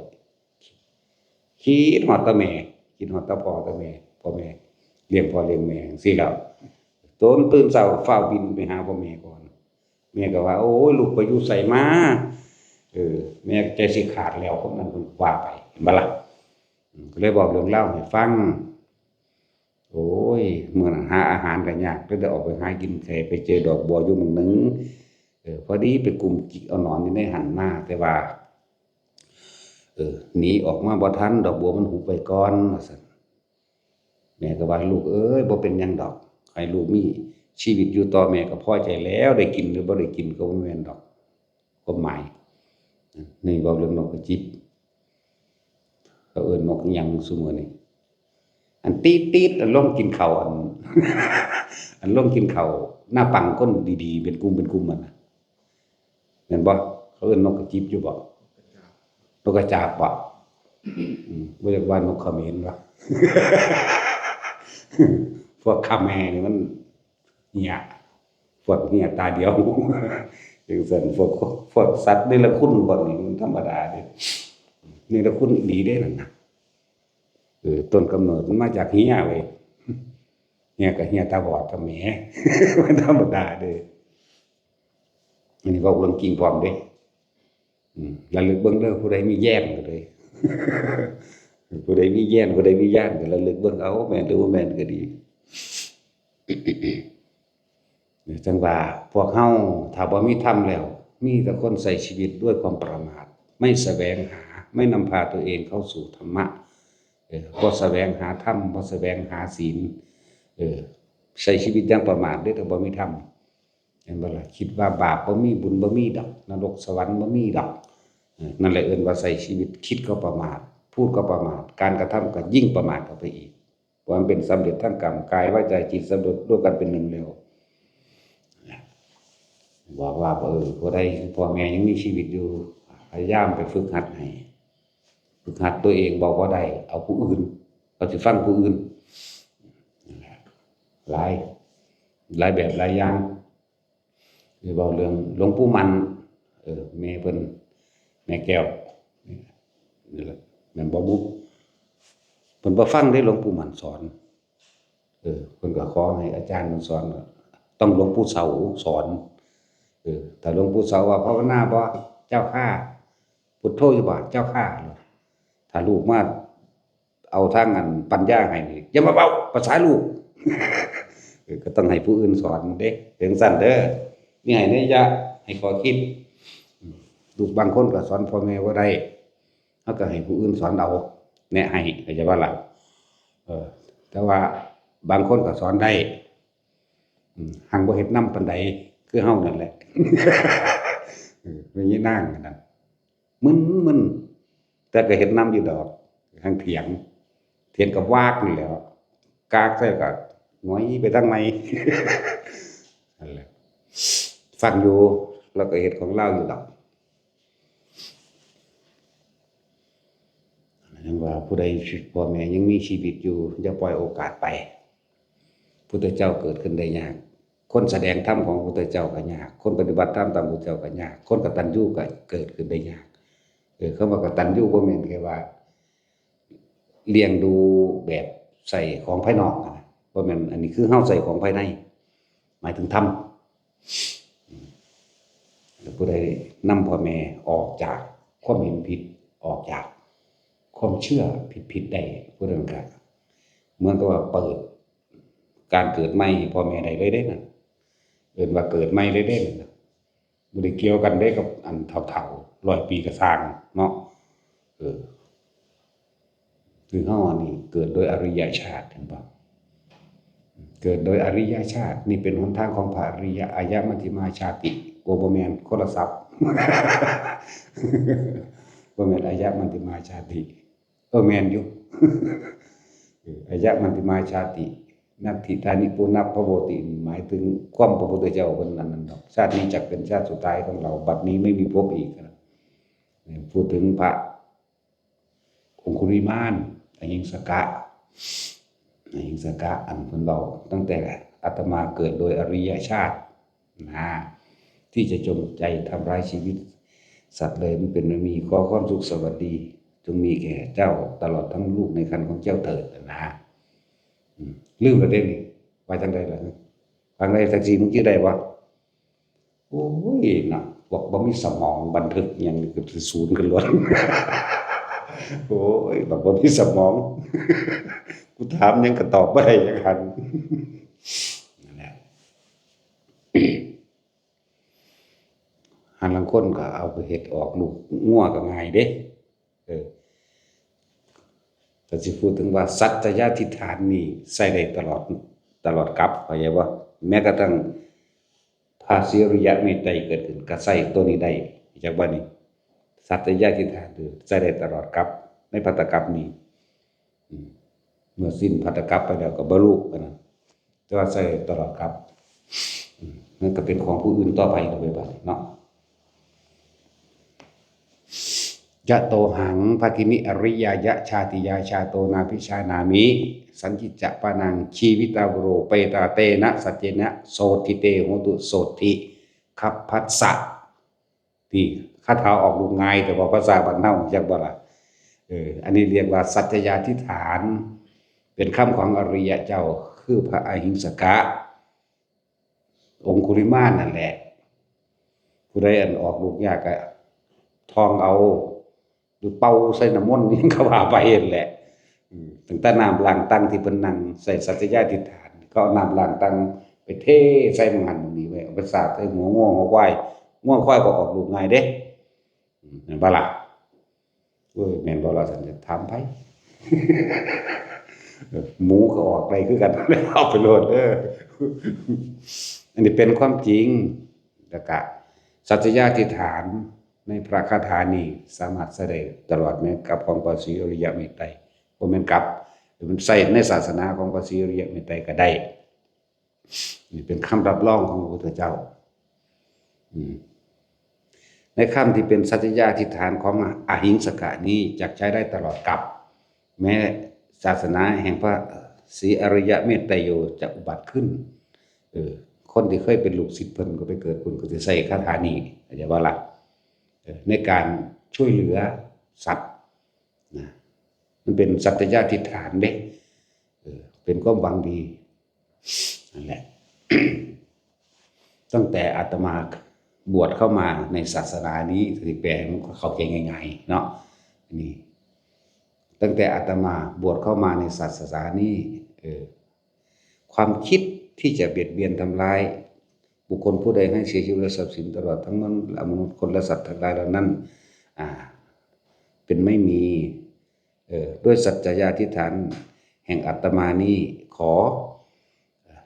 คิดฮอดตาแม่คิดฮอดตาพ่อตาแม่พ่อแม่เลี้ยงพ่อเลี้ยงแม่จังซี่แล้วตื่นเช้าฟ้าวบินไปหาพ่อแม่ก่อนแม่ก็ว่าโอ้ยลูกไปอยู่ไสมาแม่ใจสิขาดแล้วคนนั้นเพิ่นว่าไปเห็นบ่ล่ะก็เลยบอกเรื่องเล่าให้ฟังโอ้ยมื้อนั้นหาอาหารก็ยากเลยได้ออกไปหากินไสไปเจอดอกบัวอยู่หม้องหนึ่งพอดีไปกุมจิกเอาหนอนอยู่ในหันมาแต่ว่าหนีออกมาบ่ทันดอกบัวมันหุบไปก่อนว่าซั่นแม่ก็ว่าลูกเอ้ยบ่เป็นหยังดอกให้ลูกมีชีวิตอยู่ต่อแม่ก็พอใจแล้วได้กินหรือบ่ได้กินก็บ่แม่นดอกความหมายนี่เว้าเรื่องนกกระจิบเขาเอิ้นนกอิหยังซุมื้อนี้อันตีดๆอันลงกินข้าวอัน อันลงกินข้าวหน้าปังคนดีๆเป็นกลุ่มมันน่ะแม่นบ่เขาเอิ้นนกกระจิบอยู่บ่นกกระจาบบ่บ่อยากว่านกเขมรวะ พวกคาแมนี่มันเหี้ยพวกเหี้ยตาเดียว จังซั่นพวกสัตว์เดรัจฉานพวกนี้มันธรรมดาเด้นี่ละคุณดีเด้นั่นน่ะต้นกำเนิดมันมาจากเหี้ยเว้ยเหี้ยก็เหี้ยตาบอดตาแหม มันธรรมดาเด้อันนี้เว้าเรื่องจริงพร้อมเด้ระลึกเบิ่งเด้อผู้ใดมีแย้มก็เลย ผู้ใดมีแย้มผู้ใดมีย่านก็ระลึกเบิ่งเอาแม่นหรือบ่แม่นก็ดี จังว่าพวกเฮาถ้าบ่มีธรรมแล้วมีแต่คนใช้ชีวิตด้วยความประมาทไม่แสวงหาไม่นำพาตัวเองเข้าสู่ธรรมะบ่แสวงหาธรรมบ่แสวงหาศีลใช้ชีวิตอย่างประมาทเด้อถ้าบ่มีธรรมเห็นบ่ล่ะคิดว่าบาปบ่มีบุญบ่มีดอกนรกสวรรค์บ่มีดอกนั่นแหละเอิ้นว่าใช้ชีวิตคิดก็ประมาทพูดก็ประมาทการกระทำก็ยิ่งประมาทเข้าไปอีกเพราะมันเป็นสำเร็จทั้งกรรมกายวาจาจิตสำเร็จร่วมกันเป็นหนึ่งแล้วบอกว่าผู้ใดพ่อแม่ยังมีชีวิตอยู่พยายามไปฝึกหัดให้ฝึกหัดตัวเองบอกว่าได้เอาผู้อื่นเอาสิฟังผู้อื่นหลายแบบหลายอย่างคือเว้าเรื่องหลวงปู่มันแม่เพิ่นแม่แก้วนี่แหละแม่นบ่บุเพิ่นบ่ฟังได้หลวงปู่มันสอนเพิ่นก็ขอให้อาจารย์เพิ่นสอนต้องหลวงปู่เสาสอนแต่หลวงปู่เสาว่าภาวนาบ่เจ้าข้าพุทโธอยู่บ่เจ้าข้าถ้าลูกมาเอาทางอันปัญญาให้นี่อย่ามาเว้าภาษาลูก ก็ต้องให้ผู้อื่นสอนเด้ถึงสั่นเด้อนี่ให้นัยยะให้ข้อคิดลูกบางคนก็สอนพ่อแม่บ่ได้เฮาก็ให้ผู้อื่นสอนเอาแนะให้เข้าใจบ่ล่ะแต่ว่าบางคนก็สอนได้หังบ่เฮ็ดนำปานใดคือเฮานั่นแหละ เป็นยี่นางนั่นมึนแต่ก็เฮ็ดนำอยู่ดอกทางเถียงกับวากนี่แหละกากใส่ก็หงอยไปทางไหน นั่นแหละฟังอยู่แล้วก็เฮ็ดของเราอยู่ดอกยังว่าผู้ใดพ่อแม่ยังมีชีวิตอยู่อย่าปล่อยโอกาสไปพุทธเจ้าเกิดขึ้นได้ยากคนแสดงธรรมของพุทธเจ้าก็ยากคนปฏิบัติธรรมตามพุทธเจ้าก็ยากคนกตัญญูก็เกิดขึ้นได้ยากคำว่ากตัญญูบ่แม่นแค่ว่าเลี้ยงดูแบบใส่ของภายนอกนะบ่แม่นอันนี้คือเฮาใส่ของภายในหมายถึงธรรมผู้ใดนำพ่อแม่ออกจากความเห็นผิดออกจากความเชื่อผิดได้ผู้นั้นก็เหมือนกับว่าเปิดการเกิดใหม่พ่อแม่ได้เลยเด้นั่นเอิ้นว่าเกิดใหม่เลยเด้นั่น บ่ได้เกี่ยวกันได้กับอันเฒ่าๆ100ปีก็สร้างเนาะเออคือเฮาอันนี้เกิดโดยอริยชาติเห็นบ่เกิดโดยอริยชาตินี่เป็นหนทางของพระอริยอายะมัชฌิมาชาติโอบ่แม่นคนละศัพท์บ่แม่นอายะมัชฌิมาชาติแม่นอยู่อายะมัชฌิมาชาตินัตถิธานิปุณัพพโวติหมายถึงความพระพุทธเจ้าเพิ่นนั้นดอกชาตินี้จักเป็นชาติสุดท้ายของเราบัดนี้ไม่มีภพอีกนะพูดถึงพระองคุลิมานอหิงสกะอันเพิ่นเว้าตั้งแต่อาตมาเกิดโดยอริยชาตินะที่จะจงใจทำร้ายชีวิตสัตว์เลยมันเป็นมีขอความสุขสวัสดีจงมีแก่เจ้าตลอดทั้งลูกในครรภ์ของเจ้าเถิดนะลืมแล้วเด้นี่ว่าจังได๋ล่ะฟังได้สักทีมึงคิดได้บ่โอ้ยน่ะบอกบ่มีสมองบันทึกหยังนี่คือศูนย์กันล้วนโอ้ยบอกบ่มีสมองกูถามหยังก็ตอบบ่ได้จังหั่นนั่นแหละหันลางคนก็เอาไปเฮ็ดออกลูกงัวก็ง่ายเด้ก็สิพูดถึงว่าสัจจยทิฏฐานนี่ใส่ได้ตลอดกาลเข้าใจบ่แม้กระทั่งภาษีริยเมตไตรเกิดขึ้นก็ใส่ตัวนี้ได้จากบ่นี่สัจจยทิฏฐานคือใส่ได้ตลอดกาลในภัตตกัปนี้เมื่อสิ้นภัตตกัปไปแล้วก็บรรลุนะแต่ว่าใส่ตลอดกาลนั่นก็เป็นของผู้อื่นต่อไปก็ไปบัดเนาะยะโตหังภคินิอริยายะชาติยาชาโตนาภิชานามิสัญจิจะปานังชีวิตาโรเปตาเตนะสัจเจนะโสติเตโหตุโสติคัพพัสสะที่คาถาออกลูกง่ายแต่ว่าภาษาบ้านเฮาจักบ่ล่ะอันนี้เรียกว่าสัจจยาธิฐานเป็นคำของอริยะเจ้าคือพระอหิงสกะองคุลิมานนั่นแหละผู้ใดอันออกลูกยากก็ท่องเอาหรือเป่าใส่น้ำมนต์นี่ก็ว่าไปนั่นแหละตั้งแต่น้ำล้างตังที่เพิ่นนั่งใส่สัจจยาธิฐานก็เอาน้ำล้างตังไปเทใส่หม้องหันหม้องนี้ไว้เอาไปสาดใส่หัวง่วงหัวควายก็ออกลูกง่ายเด้แม่นบ่ล่ะโอ้ยแม่นบ่ล่ะซั่นจะถามไผหมูก็ออกได้คือกันเอาไปโลดอันนี้เป็นความจริงแล้วก็สัจจยาธิฐานในพระคาถานี้สามารถแสดงตลอดแม้กับของพระศรีอริยเมตไตรบ่แม่นกับมันใส่ในศาสนาของพระศรีอริยเมตไตรก็ได้นี่เป็นคำรับรองของพระพุทธเจ้าในคำที่เป็นสัจจยาธิฐานของอหิงสกะนี้จักใช้ได้ตลอดกับแม้ศาสนาแห่งพระศรีอริยเมตไตรโยจะอุบัติขึ้นคนที่เคยเป็นลูกศิษย์เพิ่นก็ไปเกิดเพิ่นก็สิใช้คาถานี้เข้าใจบ่ล่ะในการช่วยเหลือสัตว์นะมันเป็นสัจจยาธิฐานเด้เป็นความหวังดีนั่นแหละ ตั้งแต่อาตมาบวชเข้ามาในศาสนานี้ที่แปลมันก็เข้าใจง่ายๆเนาะนี่ตั้งแต่อาตมาบวชเข้ามาในศาสนานี้ความคิดที่จะเบียดเบียนทำร้ายบุคคลผู้ใดให้เสียชีวิตและทรัพย์สินตลอดทั้งมนุษย์คนและสัตว์ทั้งหลายเหล่านั้นเป็นไม่มีด้วยสัจจยาธิฐานแห่งอาตมานี้ขอ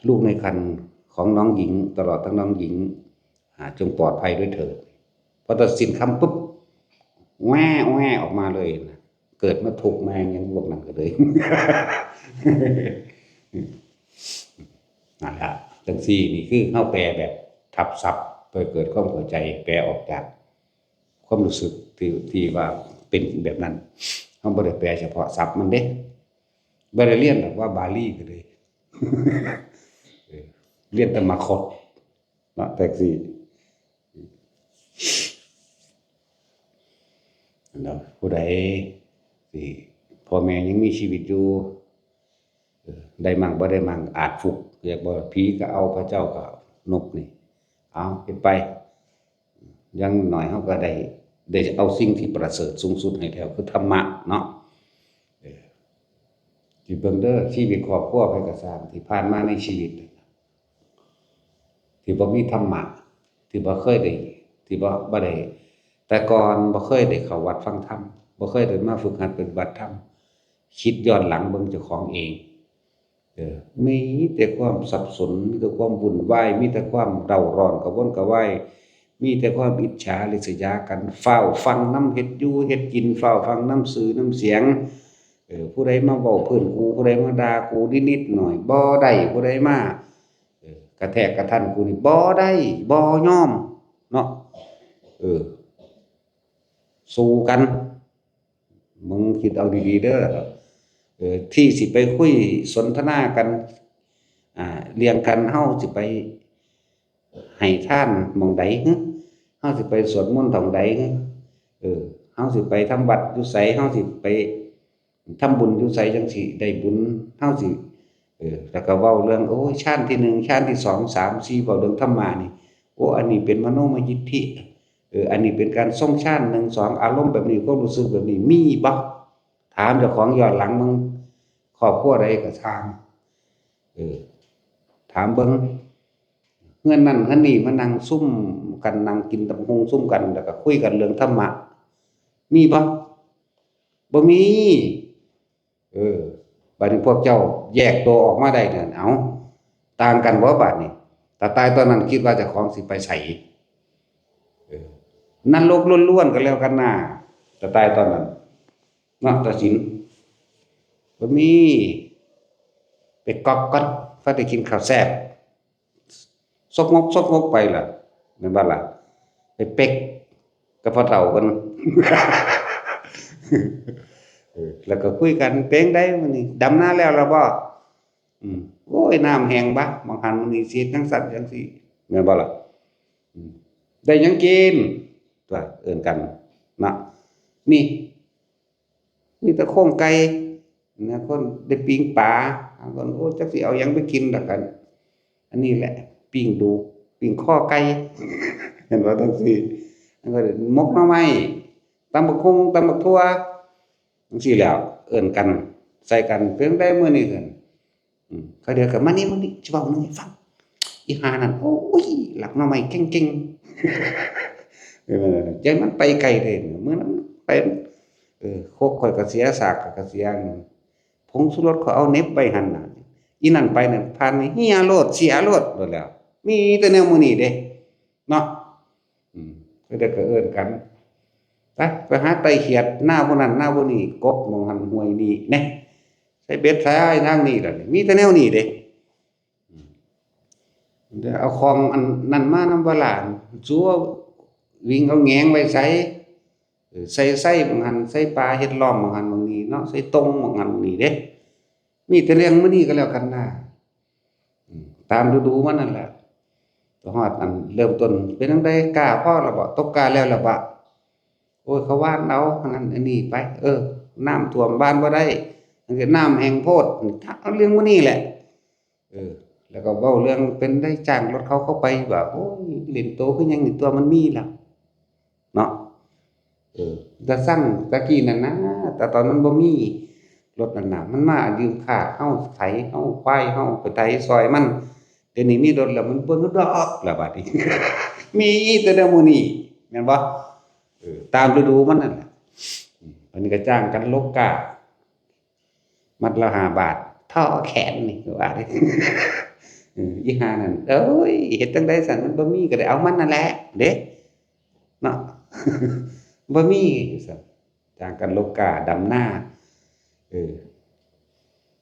ลูกในครรภ์ของน้องหญิงตลอดทั้งน้องหญิงจงปลอดภัยด้วยเถิดพอตัดสินคำปุ๊บแว่ออกมาเลยนะเกิดมาถูกแมงยังพวกนั้นก็เลยนั่นแหละจังซี่นี่คือเฮาแปลแบบทับศัพท์เพื่อเกิดความเข้าใจแปลออกจากความรู้สึกที่ว่าเป็นแบบนั้นเฮาบ่ได้แปลเฉพาะศัพท์มันเด้บ่ได้เรียนแบบว่าบาลีก็เลยเรียนแต่มาคดเนาะแท็กซี่ผู้ใดสิพ่อแม่ยังมีชีวิตอยู่ได้มั่งบ่ได้มั่งอาจฟุกเรียกว่าผีก็เอาพระเจ้าก็นกนี่เอาเฮ็ดไปยังหน่อยเฮาก็ได้เอาสิ่งที่ประเสริฐสูงสุดให้แล้วคือธรรมะเนาะที่เบิ่งเด้อชีวิตครอบครัวไผก็สร้างที่ผ่านมาในชีวิตที่บ่มีธรรมะที่บ่เคยได้ ที่บ่ได้แต่ก่อนบ่เคยได้เข้าวัดฟังธรรมบ่เคยได้มาฝึกหัดปฏิบัติธรรมคิดย้อนหลังเบิ่งเจ้าของเองมีแต่ความสับสนมีแต่ความวุ่นวายมีแต่ความเร่าร้อนกระวนกระวายมีแต่ความอิจฉาริษยากันเฝ้าฟังนำเฮ็ดอยู่เฮ็ดกินเฝ้าฟังนำสื่อนำเสียงผู้ใดมาเว้าเพิ่นกูผู้ใดมาด่ากูนิดๆหน่อยบ่ได้ผู้ใดมากระแทกกระทันกูนี่บ่ได้บ่ยอมเนาะเออสู้กันมึงคิดเอาดีๆเด้อที่สิไปคุยสนทนากันเรียงกันเฮาสิไปให้ทานหม้องใดฮึเฮาสิไปสวดมนต์หม้องใดฮึเฮาสิไปทำวัดอยู่ไสเฮาสิไปทำบุญอยู่ไสจังสิได้บุญเฮาสิแล้วก็เว้าเรื่องโอ้ยชาติที่1ชาติที่2 3 4เว้าเรื่องธรรมะนี่โอ้อันนี้เป็นมโนมยิทธิอันนี้เป็นการทรงชาติ1 2อารมณ์แบบนี้ความรู้สึกแบบนี้มีบ่ถามเจ้าของย้อนหลังมึงครอบครัวใดก็ช่างถามเบิ่งเฮือนนั่นเฮือนนี่มานั่งซุ่มกันนั่งกินตำบักหุ่งซุ่มกันแล้วก็คุยกันเรื่องธรรมะมีบ่บ่มีบัดนี้พวกเจ้าแยกตัวออกมาได้นั่นเอ้าต่างกันบ่บัดนี้ถ้าตายตอนนั้นคิดว่าเจ้าของสิไปไสนรกล้วนๆก็แล้วกันน่ะถ้าตายตอนนั้นเนาะตัดสินบ่มีไปก๊อกก่อนพอได้กินข้าวแซ่บซกงกไปล่ะแม่นบ่ล่ะไปเป๊กกับพ่อเฒ่าเพิ่น แล้วก็คุยกันเป็นได้มื้อนี้ดำนาแล้วล่ะบ่โอ้ยน้ำแห้งบะบางหันมื้อนี้สิจังซั่นจังซี่แม่นบ่ล่ะได้หยังกินตัวเอิ้นกันนะนี่มีแต่โครงไก่นะคนได้ปิ้งปลาคนโอ้จักสิเอาหยังไปกินดอกกันอันนี้แหละปิ้งดูปิ้งข้อไก่เห็นบ่จังซี่มันก็มกหน่อไม้ตำบักหุ่งตำบักทั่วจังซี่แหล้วเอิ้นกันใส่กันเป็นได้มื้อนี้กันเขาเดี๋ยวก็มานี่สิเว้าหนึงให้ฟังอีห่านั่นโอ้ยหลักหน่อไม้เก่งๆจังมันไปไกลเด้มื้อนั้นไปโคกข่อยก็เสียซากก็เสียผงชูรสเขาเอาเหน็บไว้หั่นน่ะอีนั่นไปนั่นผ่านเหียโลดเสียโลดโลดแล้วมีแต่แนวหมู่นี้เด้เนาะก็เดี๋ยวก็เอิ้นกันไปหาไต่เขียดหน้าผู้นั้นหน้าผู้นี้กบมองหันห้วยนี่แน่ใส่เบ็ดใส่ทางนี้ล่ะมีแต่แนวนี้เด้เดี๋ยวเอาของอันนั้นมานำบ่ล่ะสัววิ่งเอาแหงไว้ใส่ไส้บางหันใส่ปลาเฮ็ดล้อมบางหันบางนี้เนาะใส่ตรงบางหันนี่เด้มีแต่เรื่องมื้อนี้ก็แล้วกันนะตามฤดูมันนั่นแหละฮอดอันเริ่มต้นเป็นจังได๋กล้าพอแล้วบ่ตกกาแล้วล่ะบ่โอ้ยเขาว่านเอาอันนั้นอันนี้ไปน้ำท่วมบ้านบ่ได้มันก็น้ำแห้งโพดเอาเรื่องมื้อนี้แหละแล้วก็เว้าเรื่องเป็นได้จ้างรถเขาไปว่าโอ้ยเล่นโตคือหยังนี่ตัวมันมีแล้วเนาะแต่สั่งตะกี้นั่นนะแต่ตอนนั้นบ่มีรถนั่นน่ะมันมายืมค่าเฮาไถเฮาควายเฮาไปไถซอยมันเดี๋ยวนี้มีรถแล้วมันบ่ฮึดดอกแล้วบัดนี้ มีแต่แนวหมู่นี้แม่นบ่ตามฤดูมันนั่นแหละอันนี้ก็จ้างกันลกกามัดละ5 บาทท่อแขนนี่ก็ว่าได้ อีห่านั่นเอ้ยเฮ็ดจังได๋ซั่นมันบ่มีก็ได้เอามันนั่นแหละเด้เนาะ บ่มีซั่นจ้างกันลกกาดำนา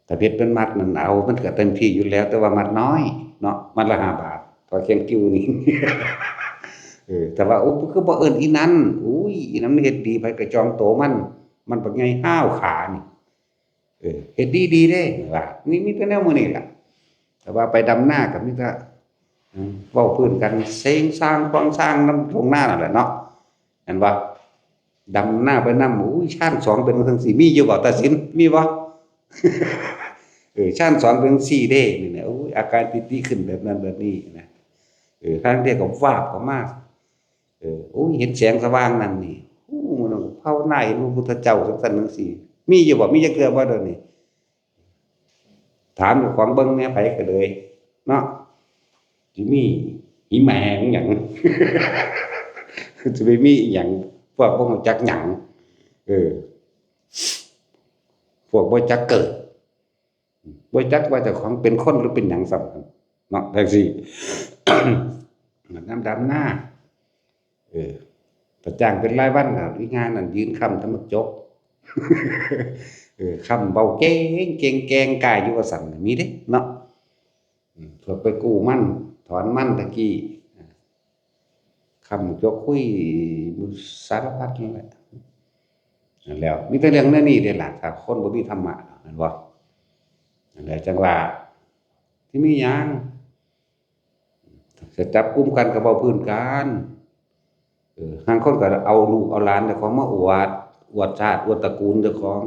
ถ้าเฮ็ดเป็นมัดนั่นเอามันก็เต็มที่อยู่แล้วแต่ว่ามัดน้อยเนาะมัดละ5 บาทต่อเคียงกิ้วนี่ แต่ว่าโอ้คือบ่เอิ้นอีนั้นอุ้ยอีนั้นมันเฮ็ดดีไผก็จองโตมันบักใหญ่ห้าวขานี่เฮ็ดดีๆเด้ว่านี่มีแต่แนวมื้อนี้ล่ะแต่ว่าไปดำนาก็มีแต่เว้าพื้นกันเซ็งสร้างควางสร้างนำทุ่งนานั่นแหละเนาะเห็นบ่ดำนาไปนำอุ้ยชาน2เป็นจังซี่มีอยู่บ่ตาสินมีบ่ ชาน2เป็นจังซี่เด้นี่นะโอ้ยอาการปิติขึ้นแบบนั้นแบบนี้นะทางเดียวก็วาบเข้ามาโอ้ยเห็นแสงสว่างนั่นนี่โอ้มันภาวนาเห็นพระพุทธเจ้าจังซั่นจังซี่มีอยู่บ่มีจักเทื่อบ่เดี๋ยวนี้ถามเจ้าของเบิ่งแหน่ไผก็เลยเนาะสิมีอีแหม่งหยัง จะไปมีอีหยังพวกบ่รู้จักหยังเออพวกบ่จักเกิดบ่จักว่าเจ้าของเป็นคนหรือเป็นหยังซ้ำเนาะจังซี่ น้ำดำหน้าเออถ้าจ้างเป็นรายวันก็อีงานนั่นยืนค้ำทำบักจก ค้ำเว้าเก่งเก่งแกงกายอยู่ว่าซั่นก็มีเด้เนาะพวกไปกู้มันถอนมันตะกี้ค้ำจกคุยสารพัดนั่นแหละนั่นแล้วมีแต่เรื่องแนวนี้เด้ล่ะถ้าคนบ่มีธรรมะแม่นบ่นั่นแหละจังว่าสิมีหยังจะจับกุมกันก็เว้าพื้นกันห่างคนก็เอาลูกเอาหลานเจ้าของมาอวดชาติอวดตระกูลเจ้าของ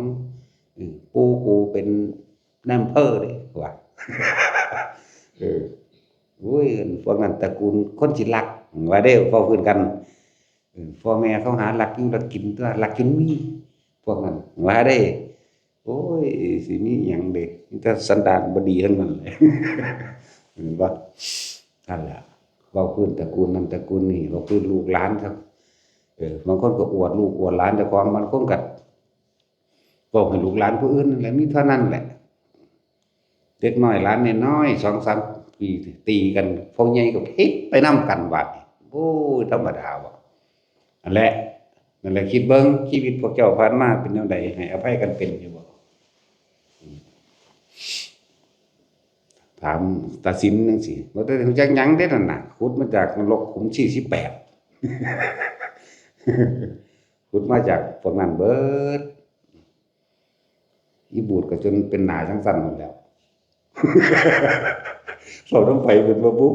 ปู่กูเป็นนายอำเภอเด้ว่า เออโอ้ยพวกนั้นตระกูลคนสิรักว่าเด้เว้าพื้นกันพ่อแม่เขาหารักอยู่รักกินตัวรักจนมีพวกนั้นว่าเด้โอ้ยสิมีหยังเด้มีแต่สันดานบ่ดีทั้งนั้นเลย เห็นบ่นั่นล่ะเว้าพื้นตระกูลนั้นตระกูลนี้เว้าพื้นลูกหลานครับบางคนก็อวดลูกอวดหลานเจ้าของบางคนก็เว้าให้ลูกหลานผู้อื่นนั่นแหละมีเท่านั้นแหละเด็กน้อยหลานน้อยๆ2-3 ปีตีกันพวกใหญ่ก็พิษไปนำกันบัดนี้โอ้ยธรรมดาบ่นั่นแหละคิดเบิ่งชีวิตพวกเจ้าผ่านมาเป็นแนวใดให้อภัยกันเป็นอยู่บ่ถามตาสินจังซี่บ่ได้รู้จักหยังเด้นั่นน่ะขุดมาจากนรกขุม48 ขุดมาจากพวกนั้นเบิดอีบูดก็จนเป็นหน้าจังซั่นหมดแล้ว เราต้องไปเป็นบ่บุ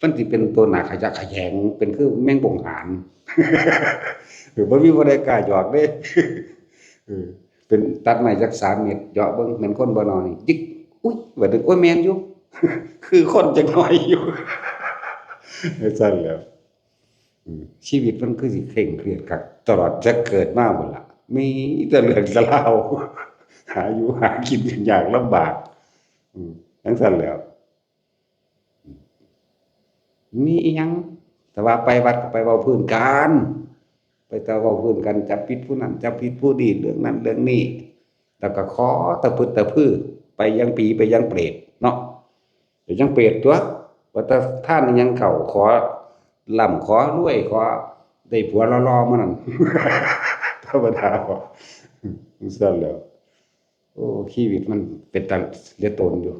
มันสิเป็นตัวหน้าขยักขยงเป็นคือแมงป่องหาน บ่มีบ่ได้กล้าหยอกเด้ เป็นตัดไม้จัก3 เมตรเหาะเบิ่งแม่นคนบ่นอนี่จิกอุ๊ยว่าถึงโอ้ยแม่นอยู่ คือคนจักหน่อยอยู่ ซั่นแหล้วชีวิตมันคือสิเคร่งเครียดคักตลอดจะเกิดมาพุ่นล่ะมีแต่เรื่องแต่ราว หาอยู่หากินกันยากลำบากจังซั่นแหล้วมีอีหยังแต่ว่าไปวัดก็ไปเว้าพื้นกันไปแต่เว้าพื้นกันจับผิดผู้นั้นจับผิดผู้นี้เรื่องนั้นเรื่องนี้แล้วก็ขอตะพึดตะพื้อไปยังผีไปยังเปรตเนาะไปยังเปรตตัวว่าแต่ท่านยังเข้าขอร่ำขอรวยขอได้ผัวหล่อๆมื้อนั้น ธรรมดาบ่ซั่นแหล้วโอ้ชีวิตมันเป็นตาเหลือตนอยู่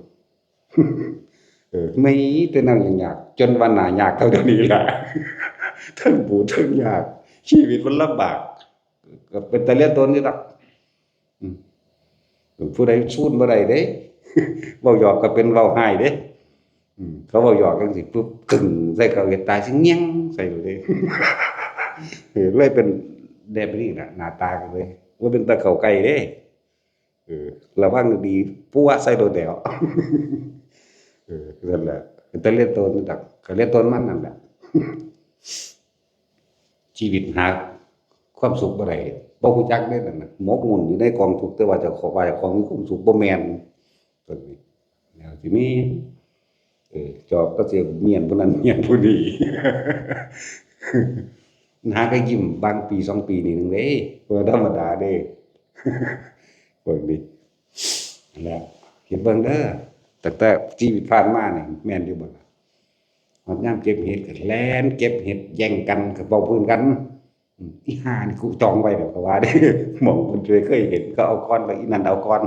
มีแต่แนวยากๆจนว่าหน้ายากเท่าเดี๋ยวนี้ล่ะ ทั้งปูทั้งยากชีวิตมันลำบากก็เป็นตาเหลือตนอยู่ดอกผู้ใดสู้บ่ได้เด้ เว้าหยอกก็เป็นเว้าไห้เด้เขาเว้าหยอกจังซี่ปุ๊บกึ้งใส่เขาเฮ็ดตาสิเงียงใส่อยู่เด้ เลยเป็นแบบนี้ล่ะหน้าตาก็เลยบ่เป็นตาเข้าไก่เด้ระวังดีปัวใส่โดดแล้ว นั่นแหละเป็นตาเหลือตนดอกก็เหลือตนมันนั่นแหละ ชีวิตหาความสุขบ่ได้บ่รู้จักเด้นั่นน่ะหมกมุ่นอยู่ในกองทุกข์แต่ว่าเจ้าของมีความสุขบ่แม่นตัวนี้แล้วสิมีจอบก็สิเมียนผู้นั้นเมียนผู้นี้ หาก็ยิ้มบางปี2 ปีนี่นึงเด้บ่ธรรมดาเด้ พวกนี้นั่นแหละคิดเบิ่งเด้อแต่ชีวิตผ่านมานี่แม่นอยู่บ่ล่ะฮอดยามเก็บเห็ดก็แล่นเก็บเห็ดแย่งกันก็เว้าพื้นกันอีห่านี่กูจองไว้แล้วก็ว่าเด้ หม่องเพิ่นเคยเห็นก็เอาก่อนว่าอีนั่นเอาก่อน